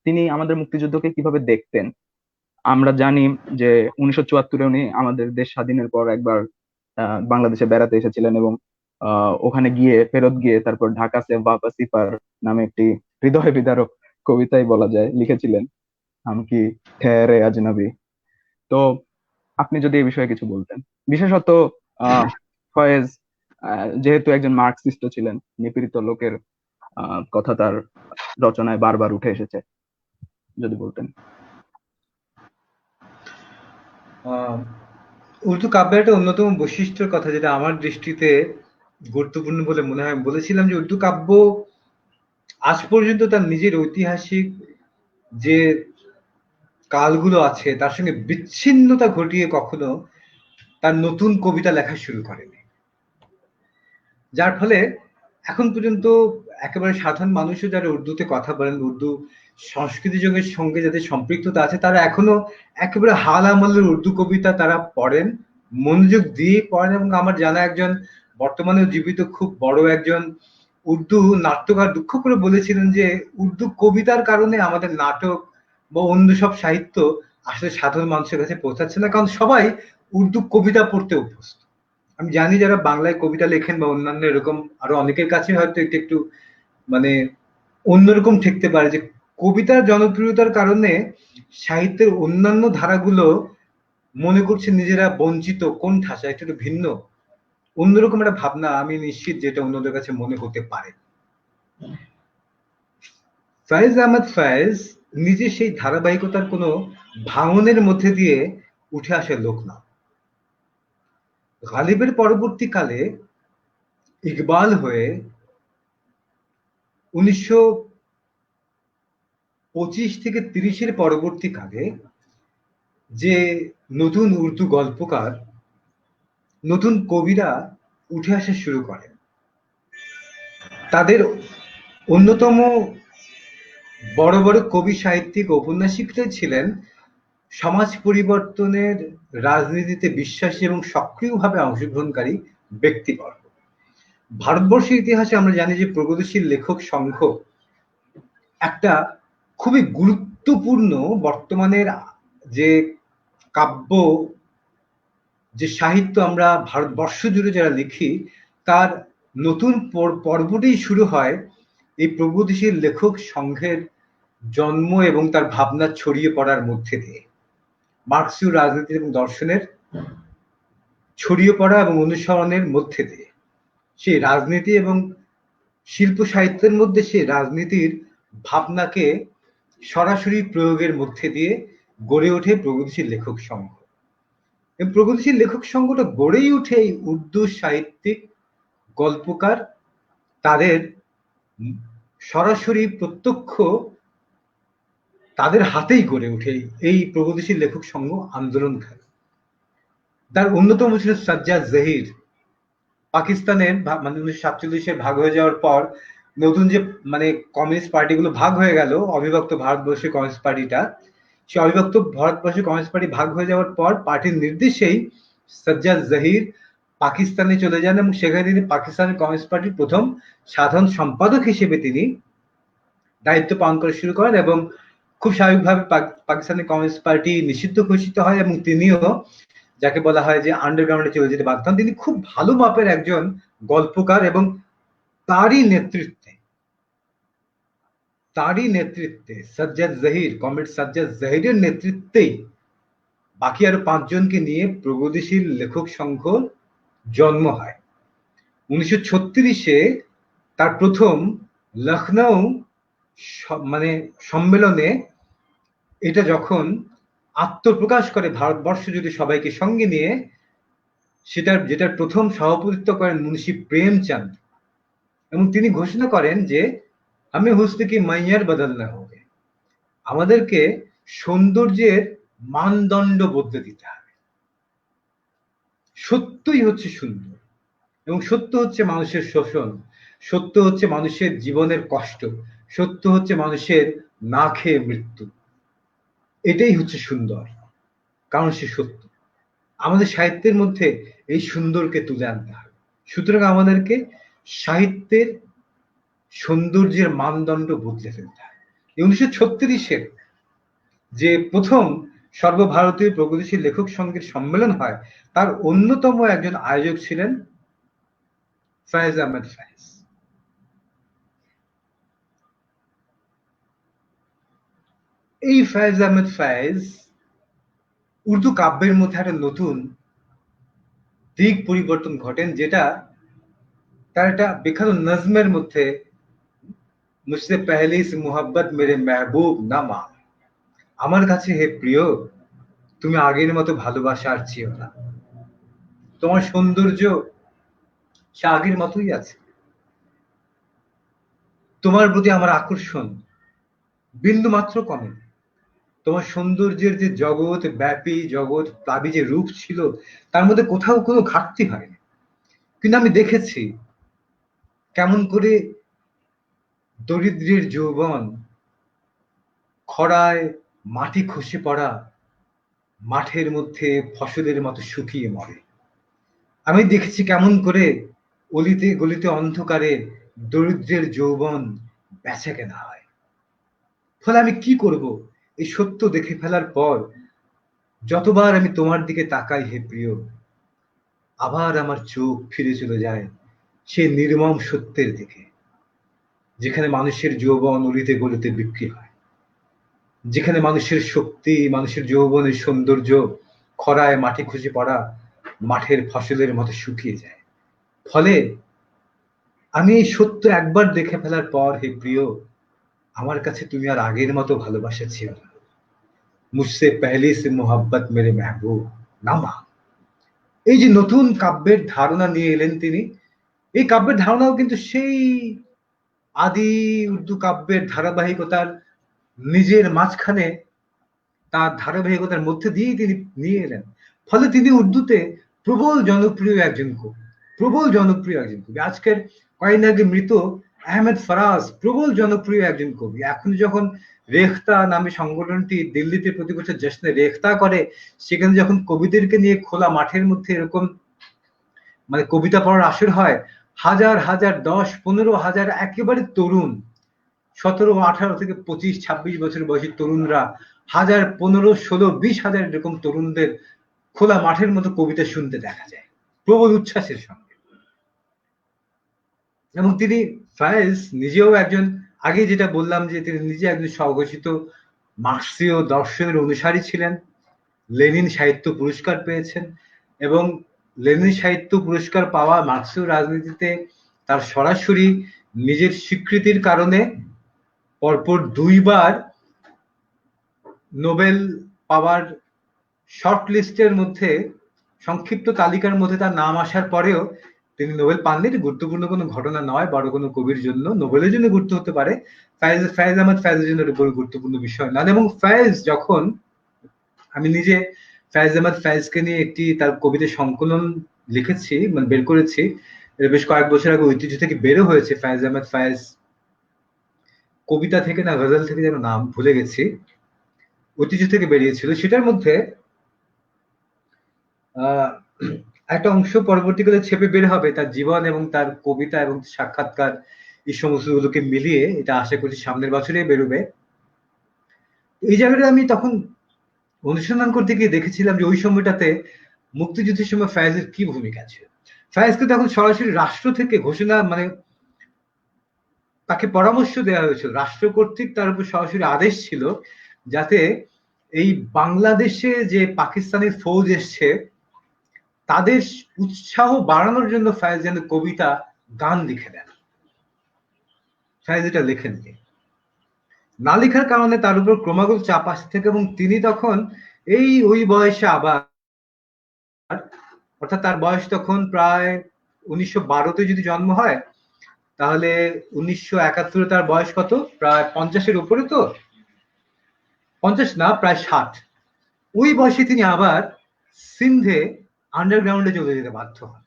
তিনি আমাদের মুক্তিযুদ্ধকে কিভাবে দেখতেন আমরা জানি যে 1974-এ উনি আমাদের দেশ স্বাধীনের পর একবার বাংলাদেশে বেড়াতে এসেছিলেন এবং ওখানে গিয়ে, ফেরত গিয়ে তারপর ঢাকা সে वापसी पर নামে একটি হৃদয় বিদারক কবিতাই বলা যায় লিখেছিলেন, হাম কি ঠেহরে আজনবী। তো আপনি যদি এই বিষয়ে কিছু বলতেন, বিশেষত আহ ফয়েজ যেহেতু একজন মার্কসিস্ট ছিলেন, নিপীড়িত লোকের কথা তার রচনায় বারবার উঠে এসেছে, যদি বলতেন। আহ, উর্দু কাব্যের একটা অন্যতম বৈশিষ্ট্যের কথা যেটা আমার দৃষ্টিতে গুরুত্বপূর্ণ বলে মনে হয়, আমি বলেছিলাম যে উর্দু কাব্য আজ পর্যন্ত তার নিজের ঐতিহাসিক যে কালগুলো আছে তার সঙ্গে বিচ্ছিন্নতা ঘটিয়ে কখনো তার নতুন কবিতা লেখা শুরু করেনি। যার ফলে এখন পর্যন্ত একেবারে সাধারণ মানুষও যারা উর্দুতে কথা বলেন, উর্দু সংস্কৃতি যুগের সঙ্গে যাদের সম্পৃক্ততা আছে, তারা এখনো একেবারে হাল আমলের উর্দু কবিতা তারা পড়েন, মনোযোগ দিয়ে পড়েন। এবং আমার জানা একজন বর্তমানে জীবিত খুব বড় একজন উর্দু নাট্যকার দুঃখ করে বলেছিলেন যে উর্দু কবিতার কারণে আমাদের নাটক বা অন্য সব সাহিত্য আসলে সাধারণ মানুষের কাছে পৌঁছাচ্ছে না, কারণ সবাই উর্দু কবিতা পড়তে অভ্যস্ত। আমি জানি যারা বাংলায় কবিতা লেখেন বা অন্যান্য এরকম আরো অনেকের কাছে হয়তো একটু একটু মানে অন্যরকম ঠেকতে পারে যে কবিতার জনপ্রিয়তার কারণে সাহিত্যের অন্যান্য ধারাগুলো মনে করছে নিজেরা বঞ্চিত, কোন ঠাসা, একটু একটু ভিন্ন, অন্যরকম একটা ভাবনা আমি নিশ্চিত যেটা অন্যদের কাছে মনে হতে পারে। ফায়েজ আহমেদ ফায়েজ নিজে সেই ধারাবাহিকতার কোনো ভাঙনের মধ্যে দিয়ে উঠে আসা লোক না। গালিবের পরবর্তীকালে ইকবাল হয়ে 1925 থেকে 30-এর পরবর্তীকালে যে নতুন উর্দু গল্পকার, নতুন কবিরা উঠে আসা শুরু করেন, তাদের অন্যতম বড় বড় কবি, সাহিত্যিক, ঔপন্যাসিকরাই ছিলেন সমাজ পরিবর্তনের রাজনীতিতে বিশ্বাসী এবং সক্রিয়ভাবে অংশগ্রহণকারী ব্যক্তিবর্গ। ভারতবর্ষের ইতিহাসে আমরা জানি যে প্রগতিশীল লেখক সংঘ একটা খুবই গুরুত্বপূর্ণ বর্তমানের যে কাব্য, যে সাহিত্য আমরা ভারতবর্ষ জুড়ে যারা লিখি, তার নতুন পর্বটি শুরু হয় এই প্রগতিশীল লেখক সংঘের জন্ম এবং তার ভাবনা ছড়িয়ে পড়ার মধ্যে দিয়ে, মার্ক্সীয় রাজনীতি এবং দর্শনের ছড়িয়ে পড়া এবং অনুসরণের মধ্যে দিয়ে, সেই রাজনীতি এবং শিল্প সাহিত্যের মধ্যে সেই রাজনীতির ভাবনাকে সরাসরি প্রয়োগের মধ্যে দিয়ে গড়ে ওঠে প্রগতিশীল লেখক সংঘ। এই প্রগতিশীল লেখক সংঘটা গড়েই উঠে এই উর্দু সাহিত্যিক, গল্পকার, তাদের সরাসরি প্রত্যক্ষ তাদের হাতেই গড়ে ওঠে এই প্রগতিশীল লেখক সংঘ আন্দোলনকারী। তার অন্যতম ছিল সাজ্জাদ জহির। পাকিস্তানের মানে 1947-এর ভাগ হয়ে যাওয়ার পর নতুন যে মানে কমিউনিস্ট পার্টিগুলো ভাগ হয়ে গেল, অবিভক্ত ভারতবর্ষের কমিউনিস্ট পার্টিটা, সেই অবিভক্ত ভারতবর্ষের কমিউনিস্ট পার্টি ভাগ হয়ে যাওয়ার পর পার্টির নির্দেশেই সাজ্জাদ জহির পাকিস্তানে চলে যান এবং সেখানে তিনি পাকিস্তানের কমিউনিস্ট পার্টির প্রথম সাধারণ সম্পাদক হিসেবে তিনি দায়িত্ব পালন করা শুরু করেন এবং খুব স্বাভাবিকভাবে পাকিস্তানের কমিউনিস্ট পার্টি নিষিদ্ধ ঘোষিত হয় এবং তিনিও যাকে বলা হয় যে আন্ডারগ্রাউন্ডে চলে যেতে বাধ্য হন। তিনি খুব ভালো মাপের একজন গল্পকার এবং তারই নেতৃত্বে সাজ্জাদ জহির, কমরেড সাজ্জাদ জহিরের নেতৃত্বেই বাকি আরো 5 জনকে নিয়ে প্রগতিশীল লেখক সংঘ জন্ম হয়। 1936-এ তার প্রথম লখনৌ মানে সম্মেলনে এটা যখন আত্মপ্রকাশ করে ভারতবর্ষ যদি সবাইকে সঙ্গে নিয়ে, যেটার প্রথম সভাপতিত্ব করেন মুন্সি প্রেমচাঁদ এবং তিনি ঘোষণা করেন যে আমি হুসনে কি মাইয়ার বদলনা হবে, আমাদেরকে সৌন্দর্যের মানদণ্ড বদলে দিতে হবে। সত্যই হচ্ছে সুন্দর এবং সত্য হচ্ছে মানুষের শোষণ, সত্য হচ্ছে মানুষের জীবনের কষ্ট, সত্য হচ্ছে মানুষের না খেয়ে মৃত্যু। এটাই হচ্ছে সুন্দর, কারণ সে সত্য। আমাদের সাহিত্যের মধ্যে এই সুন্দরকে তুলে আনতে হবে। সুতরাং আমাদেরকে সাহিত্যের সৌন্দর্যের মানদণ্ড বদলে ফেলতে হবে। 1936-এর যে প্রথম সর্বভারতীয় প্রগতিশীল লেখক সংঘের সম্মেলন হয়, তার অন্যতম একজন আয়োজক ছিলেন ফায়েজ আহমেদ ফায়েজ। এই ফায়েজ আহমেদ ফায়েজ উর্দু কাব্যের মধ্যে একটা নতুন দিক পরিবর্তন ঘটেন, যেটা তার একটা বিখ্যাত নজমের মধ্যে মুঝসে পেহলি সে মোহাব্বত মেরে মেহবুব না মান, আমার কাছে হে প্রিয় তুমি আগের মতো ভালোবাসা আর চেয়েও না, তোমার সৌন্দর্য সে আগের মতোই আছে, তোমার প্রতি আমার আকর্ষণ বিন্দু মাত্র কমেনি, তোমার সৌন্দর্যের যে জগৎ ব্যাপী, জগৎ প্লাবী যে রূপ ছিল, তার মধ্যে কোথাও কোনো ঘাটতি হয়নি। কিন্তু আমি দেখেছি কেমন করে দরিদ্রের যৌবন খরায় মাটি খসে পড়া মাঠের মধ্যে ফসলের মতো শুকিয়ে মরে। আমি দেখেছি কেমন করে অলিতে গলিতে অন্ধকারে দরিদ্রের যৌবন বেচা কেনা হয়। ফলে আমি কি করব, এই সত্য দেখে ফেলার পর যতবার আমি তোমার দিকে তাকাই হে প্রিয়, আবার আমার চোখ ফিরে চলে যায় সেই নির্মম সত্যের দিকে, যেখানে মানুষের যৌবন অলিতে গলিতে বিক্রি হয়, যেখানে মানুষের শক্তি, মানুষের যৌবনের সৌন্দর্য খরায় মাটি খসে পড়া মাঠের ফসলের মতো শুকিয়ে যায়। ফলে আমি এই সত্য একবার দেখে ফেলার পর, হে প্রিয়, আমার কাছে তুমি আর আগের মতো ভালোবাসা ছিল না। মুঝসে পেহলে সে মোহাব্বত মেরে মেহবুব নামা। এই যে নতুন কাব্যের ধারণা নিয়ে এলেন তিনি, এই কাব্যের ধারণাও কিন্তু সেই আদি উর্দু কাব্যের ধারাবাহিকতার নিজের মাঝখানে, তার ধারাবাহিকতার মধ্যে দিয়েই তিনি নিয়ে এলেন। ফলে তিনি উর্দুতে প্রবল জনপ্রিয় একজন কবি, প্রবল জনপ্রিয় একজন কবি। আজকের কয়েকদিন আগে মৃত আহমেদ ফরাজ প্রবল জনপ্রিয় একজন কবি। এখন যখন রেখতা নামে সংগঠনটি দিল্লিতে প্রতি বছর জশ্নে রেখতা করে, সেখানে যখন কবিদেরকে নিয়ে খোলা মাঠের মধ্যে এরকম মানে কবিতা পড়ার আসর হয়, হাজার হাজার 10-15 হাজার একেবারে তরুণ, 17-18 থেকে 25-26 বছর বয়সী তরুণরা, হাজার 15-16-20 হাজার এরকম তরুণদের খোলা মাঠের মতো কবিতা শুনতে দেখা যায় প্রবল উচ্ছ্বাসের সঙ্গে। এবং তিনি ফায়েজ নিজেও একজন, আগে যেটা বললাম যে তিনি নিজে একজন স্বঘোষিত মার্ক্সীয় দর্শনের অনুসারী ছিলেন, লেনিন সাহিত্য পুরস্কার পেয়েছেন, এবং লেনিন সাহিত্য পুরস্কার পাওয়া মার্ক্সীয় রাজনীতিতে তার সরাসরি নিজের স্বীকৃতির কারণে পরপর 2বার নোবেল পাওয়ার শর্ট লিস্টের মধ্যে, সংক্ষিপ্ত তালিকার মধ্যে তার নাম আসার পরেও তিনি নোবেল পাননি। এটি গুরুত্বপূর্ণ কোনো ঘটনা নয়, বড় কোনো কবির জন্য নোবেলের জন্য গুরুত্ব হতে পারে, ফায়েজ আহমদ ফায়েজের জন্য এটা গুরুত্বপূর্ণ বিষয় নয়। এবং ফায়েজ যখন, আমি নিজে ফায়েজ আহমদ ফায়েজকে নিয়ে একটি তার কবিতা সংকলন লিখেছি, মানে বের করেছি, এটা বেশ কয়েক বছর আগে ঐতিহ্য থেকে বেরো হয়েছে। ফায়েজ আহমদ ফায়েজ কবিতা থেকে না গজল থেকে যেন নাম ভুলে গেছি, ঐতিহ্য থেকে বেরিয়েছিল। সেটার মধ্যে একটা অংশ পরবর্তীকালে ছেপে বের হবে, তার জীবন এবং তার কবিতা এবং সাক্ষাৎকার, এই সমস্ত গুলোকে মিলিয়ে, এটা আশা করছি সামনের বছরেই বেরোবে। এই জায়গাটা আমি তখন অনুসন্ধান করতে গিয়ে দেখেছিলাম যে ওই সময়টাতে মুক্তিযুদ্ধের সময় ফায়েজের কি ভূমিকা ছিল। ফায়েজকে তখন সরাসরি রাষ্ট্র থেকে ঘোষণা, মানে তাকে পরামর্শ দেওয়া হয়েছিল রাষ্ট্র কর্তৃক, তার উপর সরাসরি আদেশ ছিল যাতে এই বাংলাদেশে যে পাকিস্তানি ফৌজ এসছে তাদের উৎসাহ বাড়ানোর জন্য ফায়েজ যেন কবিতা গান লিখে দেন। ফায়েজ এটা লেখেননি, না লেখার কারণে তার উপর ক্রমাগত চাপ আসতে থাকে, এবং তিনি তখন ওই বয়সে আবার, অর্থাৎ তার বয়স তখন প্রায় 1912-তে যদি জন্ম হয়, তাহলে 1971-এ তার বয়স কত, প্রায় 50-এর উপরে, তো 50 না, প্রায় 60। ওই বয়সে তিনি আবার সিন্ধে আন্ডারগ্রাউন্ডে চলে যেতে বাধ্য হন,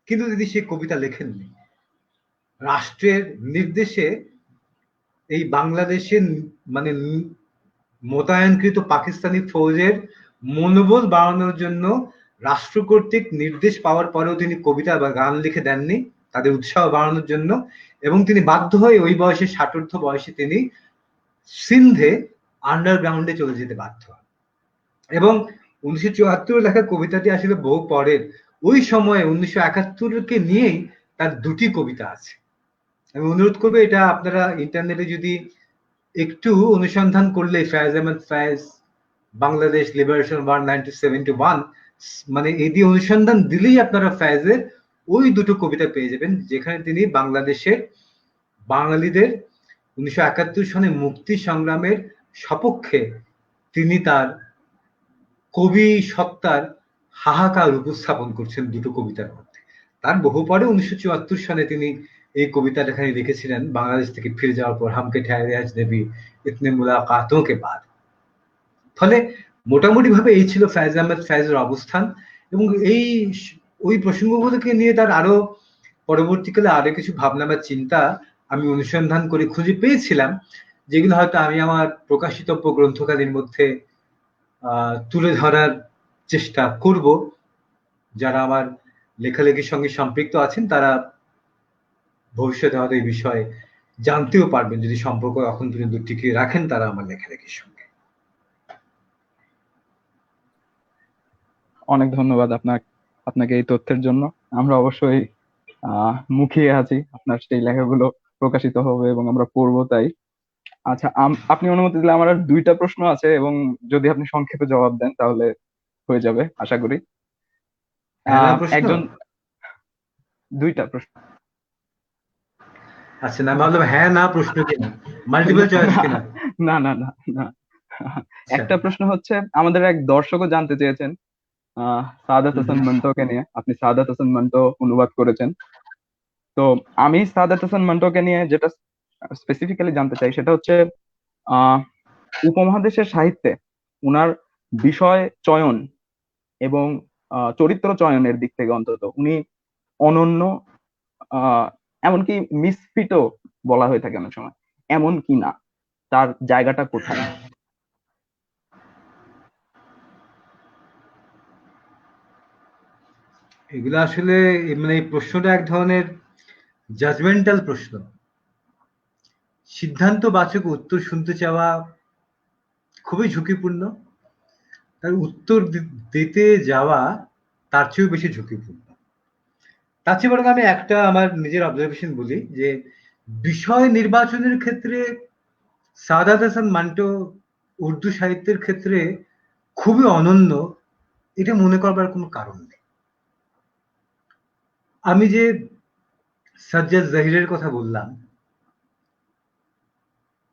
কিন্তু তিনি সে কবিতা লেখেননি। রাষ্ট্রের নির্দেশে এই বাংলাদেশের মানে মোতায়েনকৃত পাকিস্তানি ফৌজের মনোবল বাড়ানোর জন্য রাষ্ট্র কর্তৃক নির্দেশ পাওয়ার পরেও তিনি কবিতা বা গান লিখে দেননি তাদের উৎসাহ বাড়ানোর জন্য, এবং তিনি বাধ্য হয়ে ওই বয়সে, ষাটোর্ধ বয়সে তিনি সিন্ধে আন্ডারগ্রাউন্ডে চলে যেতে বাধ্য হন। এবং 1974 লেখা কবিতাটি আসলে বহু পরের, ওই সময়ে 1971-কে নিয়েই তার দুটি কবিতা আছে। আমি অনুরোধ করবো, এটা আপনারা ইন্টারনেটে যদি একটু অনুসন্ধান করলে, ফায়েজ আহমদ ফায়েজ বাংলাদেশ লিবারেশন ওয়ার 1971, মানে এই দিয়ে অনুসন্ধান দিলেই আপনারা ফায়েজের ওই দুটো কবিতা পেয়ে যাবেন, যেখানে তিনি বাংলাদেশের বাঙালিদের 1971 সনে মুক্তি সংগ্রামের সপক্ষে তিনি তার কবি সত্তার হাহাকার উপস্থাপন করছেন দুটো কবিতার মধ্যে। তার বহু পরে 1974 সনে তিনি এই কবিতাটা এখানে লিখেছিলেন, বাংলাদেশ থেকে ফিরে যাওয়ার পর, হামকে ঠেহরে আজনবী ইতনে মুলাকাতোं के बाद। ফলে মোটামুটি ভাবে এই ছিল ফায়েজ আহমেদ ফায়েজের অবস্থান। এবং ওই প্রসঙ্গগুলোকে নিয়ে তার আরো পরবর্তীকালে আরো কিছু ভাবনা বা চিন্তা আমি অনুসন্ধান করে খুঁজে পেয়েছিলাম, যেগুলো হয়তো আমি আমার প্রকাশিতব্য গ্রন্থকালীর মধ্যে তুলে ধরার চেষ্টা করব। যারা আমার লেখালেখির সঙ্গে সম্পৃক্ত আছেন তারা ভবিষ্যতে হয়তো এই বিষয়ে জানতেও পারবেন, যদি সম্পর্ক এখন পর্যন্ত টিকিয়ে রাখেন তারা আমার লেখালেখির সঙ্গে। অনেক ধন্যবাদ আপনাকে। আপনাকে এই তথ্যের জন্য। আমরা অবশ্যই মুখিয়ে আছি আপনার সেই লেখাগুলো প্রকাশিত হবে এবং আমরা পড়বো তাই। আচ্ছা, আপনি অনুমতি দিলে আমার আর দুইটা প্রশ্ন আছে, এবং যদি আপনি সংক্ষেপে জবাব দেন তাহলে হয়ে যাবে আশা করি। হ্যাঁ না প্রশ্ন? একজন, দুইটা প্রশ্ন। আচ্ছা, না ভাবলাম হ্যাঁ না প্রশ্ন কিনা, মাল্টিপল চয়েস না কিনা। না না না না। আচ্ছা। একটা প্রশ্ন হচ্ছে, আমাদের এক দর্শকও জানতে চেয়েছেন সাদাত হুম হাসান হুম। মান্টোকে নিয়ে। আপনি সাদাত হাসান মান্টো অনুবাদ করেছেন। তো আমি সাদাত হাসান মান্টোকে নিয়ে যেটা স্পেসিফিক্যালি জানতে চাই সেটা হচ্ছে, আহ উপমহাদেশের সাহিত্যে উনার বিষয় চয়ন এবং চরিত্র চয়নের দিক থেকে অন্তত উনি অনন্য। আহ এমনকি মিসফিটও বলা হয়ে থাকে অনেক সময়। এমন কি না, তার জায়গাটা কোথায়? এগুলো আসলে মানে এই প্রশ্নটা এক ধরনের জাজমেন্টাল প্রশ্ন। সিদ্ধান্তবাচক উত্তর শুনতে চাওয়া খুবই ঝুঁকিপূর্ণ, তার উত্তর দিতে যাওয়া তার চেয়েও বেশি ঝুঁকিপূর্ণ। তার চেয়ে বরং আমি একটা আমার নিজের অবজারভেশন বলি যে বিষয় নির্বাচনের ক্ষেত্রে সাদাত হাসান মান্টো উর্দু সাহিত্যের ক্ষেত্রে খুবই অনন্য, এটা মনে করবার কোনো কারণ নেই। আমি যে সাজ্জাদ জাহিরের কথা বললাম,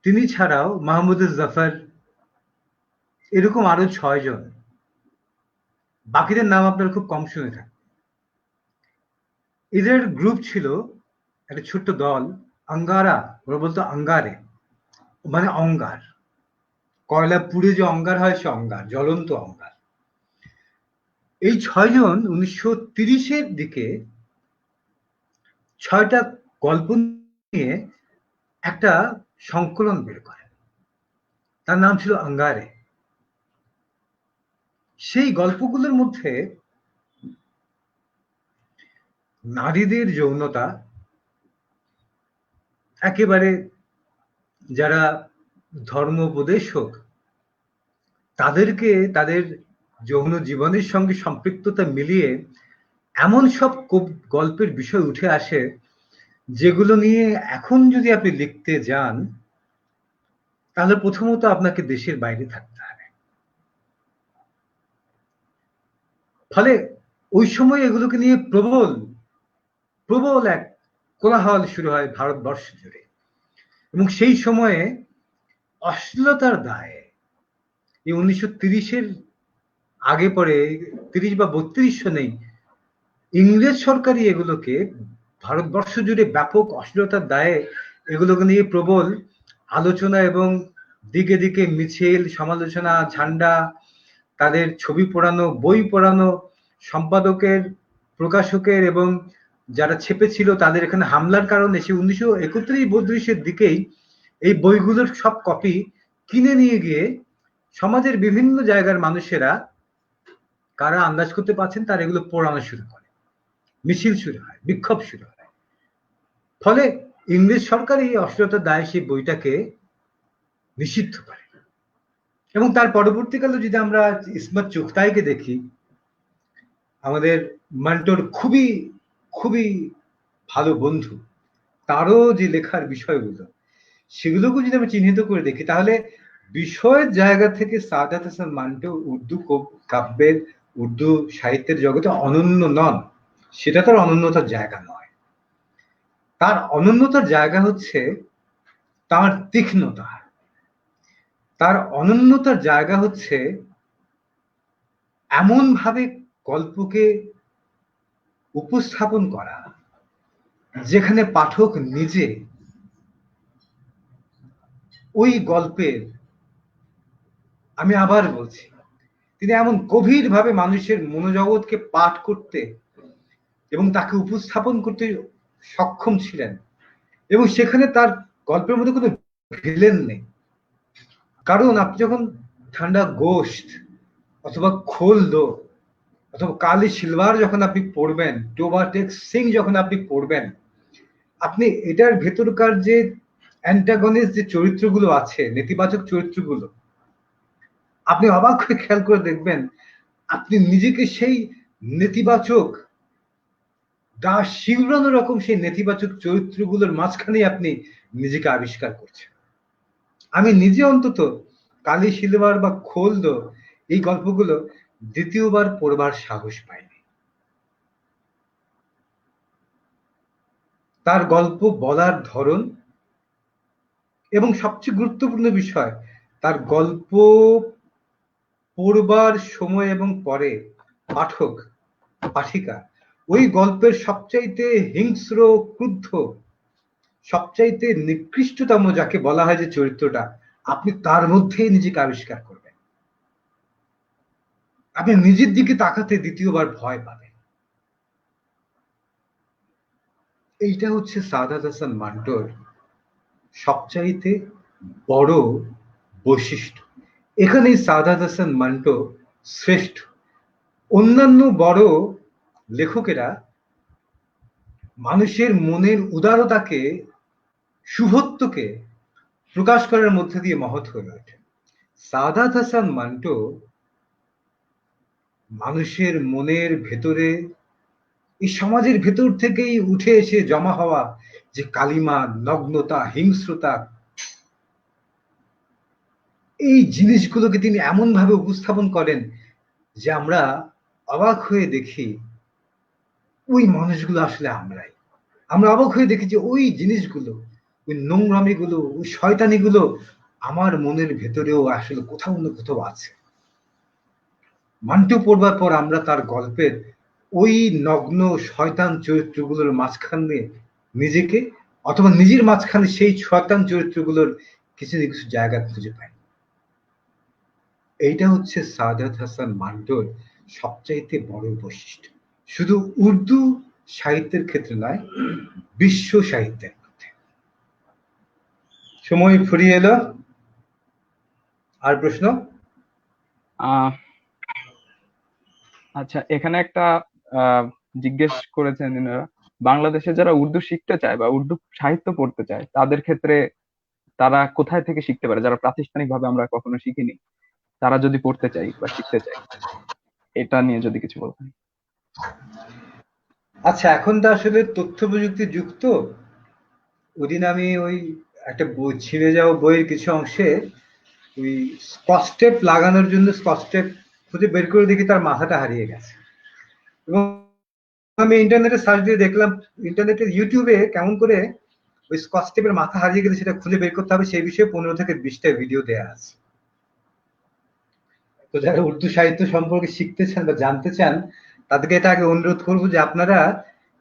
তিনি ছাড়াও মাহমুদ জাফর, এরকম আরো 6 জন, বাকিদের নাম আপনার খুব কম শুনে থাকবেন। এদের গ্রুপ ছিল একটা ছোট্ট দল, আঙ্গারা, ওরা বলতো আঙ্গারে, মানে অঙ্গার, কয়লা পুড়ে যে অঙ্গার হয় সে অঙ্গার, জ্বলন্ত অঙ্গার। এই 6 জন 1930-এর দিকে 6টা গল্প নিয়ে একটা সংকলন বের করেন, তার নাম ছিল আঙ্গারে। সেই গল্পগুলোর মধ্যে নারীদের যৌনতা, একেবারে যারা ধর্মোপদেশক তাদেরকে তাদের যৌন জীবনের সঙ্গে সম্পৃক্ততা মিলিয়ে এমন সব গল্পের বিষয় উঠে আসে যেগুলো নিয়ে এখন যদি আপনি লিখতে যান তাহলে প্রথমত আপনাকে দেশের বাইরে থাকতে হবে। ফলে ওই সময় এগুলোকে নিয়ে প্রবল প্রবল এক কোলাহল শুরু হয় ভারতবর্ষ জুড়ে। এবং সেই সময়ে অশ্লীলতার দায়ে এই 1930-এর আগে পরে 30 বা 32 সনেই ইংরেজ সরকারই এগুলোকে ভারতবর্ষ জুড়ে ব্যাপক অশ্লীলতার দায়ে এগুলোকে নিয়ে প্রবল আলোচনা এবং দিকে দিকে মিছিল, সমালোচনা, ঝান্ডা, তাদের ছবি পোড়ানো, বই পোড়ানো, সম্পাদকের, প্রকাশকের এবং যারা ছেপেছিল তাদের এখানে হামলার কারণে সে 1931-32-এর দিকেই এই বইগুলোর সব কপি কিনে নিয়ে গিয়ে সমাজের বিভিন্ন জায়গার মানুষেরা, কারা আন্দাজ করতে পারছেন, তারা এগুলো পোড়ানো শুরু করে, মিছিল শুরু হয়, বিক্ষোভ শুরু হয়। ফলে ইংরেজ সরকার এই অশ্লীলতার দায়ে সেই বইটাকে নিষিদ্ধ করে। এবং তার পরবর্তীকালে যদি আমরা ইসমত চুগতাইকে দেখি, আমাদের মান্টোর খুবই খুবই ভালো বন্ধু, তারও যে লেখার বিষয়গুলো সেগুলোকে যদি আমরা চিহ্নিত করে দেখি তাহলে বিষয়ের জায়গা থেকে সাদাত হাসান মান্টো উর্দু কাব্যের, উর্দু সাহিত্যের জগতে অনন্য নন। সেটা তার অনন্যতার জায়গা নয়। তার অনন্যতার জায়গা হচ্ছে তার তীক্ষ্ণতা, তার অনন্যতার জায়গা হচ্ছে এমন ভাবে গল্পকে উপস্থাপন করা যেখানে পাঠক নিজে ওই গল্পের, আমি আবার বলছি, তিনি এমন গভীর ভাবে মানুষের মনোজগৎকে পাঠ করতে এবং তাকে উপস্থাপন করতে সক্ষম ছিলেন। এবং সেখানে তার গল্পের মধ্যে কোনো ভিলেন নেই। কারণ আপনি যখন ঠান্ডা গোস্ট অথবা খোল দো অথবা কালি সিলভার যখন আপনি পড়বেন, টোবাটেক সিং যখন আপনি পড়বেন, আপনি এটার ভেতরকার যে অ্যান্টাগনিস্ট যে চরিত্রগুলো আছে, নেতিবাচক চরিত্রগুলো, আপনি অবাক হয়ে খেয়াল করে দেখবেন আপনি নিজেকে সেই নেতিবাচক গা শিউরানো রকম সেই নেতিবাচক চরিত্রগুলোর মাঝখানে আপনি নিজেকে আবিষ্কার করছেন। আমি নিজে অন্তত কালি সিলভার বা খোলদ এই গল্পগুলো দ্বিতীয়বার পড়বার সাহস পাইনি। তার গল্প বলার ধরন এবং সবচেয়ে গুরুত্বপূর্ণ বিষয়, তার গল্প পড়বার সময় এবং পরে পাঠক পাঠিকা ওই গল্পের সবচাইতে হিংস্র, ক্রুদ্ধ, সবচাইতে নিকৃষ্টতম যাকে বলা হয় যে চরিত্রটা, আপনি তার মধ্যেই নিজেকে আবিষ্কার করবেন। আপনি নিজের দিকে তাকাতে দ্বিতীয়বার ভয় পাবেন। এইটা হচ্ছে সাদাত হাসান মান্টোর সবচাইতে বড় বৈশিষ্ট্য। এখানেই সাদাত হাসান মান্টো শ্রেষ্ঠ। অন্যান্য বড় লেখকেরা মানুষের মনের উদারতাকে, শুভত্বকে প্রকাশ করার মধ্যে দিয়ে মহৎ হয়ে ওঠে। সাদাত হাসান মান্টো মানুষের মনের ভেতরে, এই সমাজের ভেতর থেকেই উঠে এসে জমা হওয়া যে কালিমা, নগ্নতা, হিংস্রতা, এই জিনিসগুলোকে তিনি এমন ভাবে উপস্থাপন করেন যে আমরা অবাক হয়ে দেখি ওই মানুষগুলো আসলে আমরাই। আমরা অবাক হয়ে দেখি যে ওই জিনিসগুলো, ওই নোংরামিগুলো, ওই শয়তানিগুলো আমার মনের ভেতরেও আসলে কোথাও না কোথাও আছে। মান্টু পড়বার পর আমরা তার গল্পের ওই নগ্ন শয়তান চরিত্রগুলোর মাঝখানে নিজেকে, অথবা নিজের মাঝখানে সেই শয়তান চরিত্রগুলোর কিছু না কিছু জায়গা খুঁজে পাই। এইটা হচ্ছে সাদাত হাসান মান্টোর সবচাইতে বড় বৈশিষ্ট্য, শুধু উর্দু সাহিত্যের ক্ষেত্রে নয়, বিশ্ব সাহিত্যের মধ্যে। সময় ফুরিয়ে এলো, আর প্রশ্ন? আহ আচ্ছা, এখানে একটা আহ জিজ্ঞেস করেছেন এনারা, বাংলাদেশে যারা উর্দু শিখতে চায় বা উর্দু সাহিত্য পড়তে চায় তাদের ক্ষেত্রে তারা কোথায় থেকে শিখতে পারে, যারা প্রাতিষ্ঠানিক ভাবে আমরা কখনো শিখিনি, তারা যদি পড়তে চাই বা শিখতে চাই, এটা নিয়ে যদি কিছু বলতেন। আচ্ছা, এখন তো আসলে তথ্য প্রযুক্তির যুগ, তো ওদিন আমি ওই একটা বই, ছিঁড়ে যাওয়া বইয়ের কিছু অংশে ওই স্কচ টেপ লাগানোর জন্য স্কচ টেপ খুঁজে বের করে দেখি তার মাথাটা হারিয়ে গেছে। এবং আমি ইন্টারনেটে সার্চ দিয়ে দেখলাম, ইন্টারনেটে ইউটিউবে কেমন করে ওই স্কচ টেপের মাথা হারিয়ে গেলে সেটা খুঁজে বের করতে হবে সেই বিষয়ে 15 থেকে 20টা ভিডিও দেয়া আছে। তো যারা উর্দু সাহিত্য সম্পর্কে শিখতে চান বা জানতে চান, তাদেরকে এটা আগে অনুরোধ করবো যে আপনারা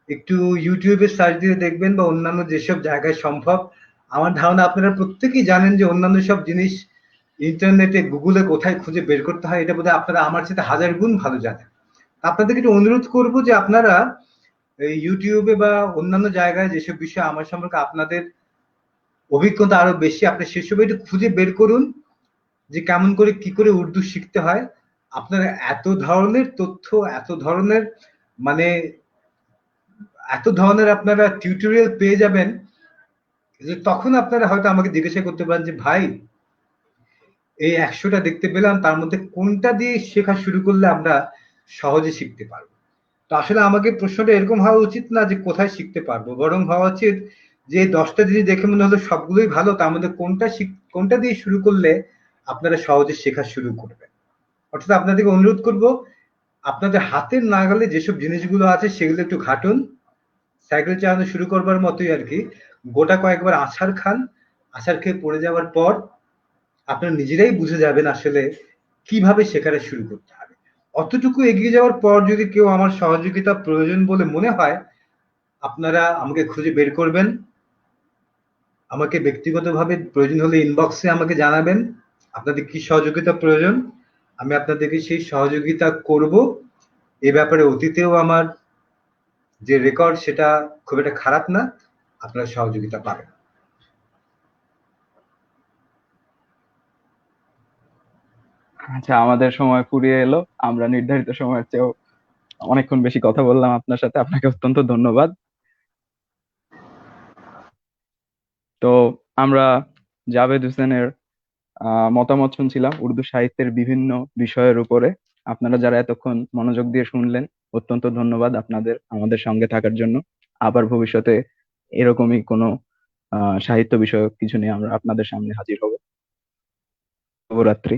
একটু ইউটিউবে সার্চ দিয়ে দেখবেন বা অন্যান্য যেসব জায়গায় সম্ভব। আমার ধারণা আপনারা প্রত্যেকেই জানেন যে অন্যান্য সব জিনিস ইন্টারনেটে, গুগলে কোথায় খুঁজে বের করতে হয়, এটা বোধহয় আপনারা আমার সাথে 1000 গুণ ভালো জানেন। আপনাদেরকে একটু অনুরোধ করবো যে আপনারা এই ইউটিউবে বা অন্যান্য জায়গায় যেসব বিষয় আমার সম্পর্কে আপনাদের অভিজ্ঞতা আরো বেশি, আপনি সেসব একটু খুঁজে বের করুন যে কেমন করে কি করে উর্দু শিখতে হয়। আপনারা এত ধরনের তথ্য, এত ধরনের, মানে এত ধরনের আপনারা টিউটোরিয়াল পেয়ে যাবেন যে তখন আপনারা হয়তো আমাকে জিজ্ঞাসা করতে পারেন যে ভাই, এই 100টা দেখতে পেলাম, তার মধ্যে কোনটা দিয়ে শেখা শুরু করলে আমরা সহজে শিখতে পারবো। তো আসলে আমাকে প্রশ্নটা এরকম হওয়া উচিত না যে কোথায় শিখতে পারবো, বরং হওয়া উচিত যে 10টা জিনিস দেখে মনে হলো সবগুলোই ভালো, তার মধ্যে কোনটা দিয়ে শুরু করলে আপনারা সহজে শেখা শুরু করবেন। অর্থাৎ আপনাদেরকে অনুরোধ করব, আপনাদের হাতের নাগালে যেসব জিনিসগুলো আছে সেগুলো একটু ঘাটুন। সাইকেল চালানো শুরু করবার মতোই আর কি, গোটা কয়েকবার আছাড় খান। আছাড় খেয়ে পড়ে যাওয়ার পর আপনারা নিজেরাই বুঝে যাবেন আসলে কিভাবে শেখাটা শুরু করতে হবে। অতটুকু এগিয়ে যাওয়ার পর যদি কেউ আমার সহযোগিতা প্রয়োজন বলে মনে হয়, আপনারা আমাকে খুঁজে বের করবেন। আমাকে ব্যক্তিগতভাবে প্রয়োজন হলে ইনবক্সে আমাকে জানাবেন আপনাদের কি সহযোগিতা প্রয়োজন। আমি আপনাদেরকে সেই সহযোগিতা করব। এ ব্যাপারে অতীতেও আমার যে রেকর্ড সেটা খুব একটা খারাপ না, আপনারা সহযোগিতা পাবেন। আচ্ছা, আমাদের সময় ফুরিয়ে এলো, আমরা নির্ধারিত সময়ের চেয়েও অনেকক্ষণ বেশি কথা বললাম আপনার সাথে, আপনাকে অত্যন্ত ধন্যবাদ। তো আমরা জাভেদ হোসেনের মতামত শুনছিলাম উর্দু সাহিত্যের বিভিন্ন বিষয়ের উপরে। আপনারা যারা এতক্ষণ মনোযোগ দিয়ে শুনলেন, অত্যন্ত ধন্যবাদ আপনাদের আমাদের সঙ্গে থাকার জন্য। আবার ভবিষ্যতে এরকমই কোনো সাহিত্য বিষয়ক কিছু নিয়ে আমরা আপনাদের সামনে হাজির হব। শুভরাত্রি।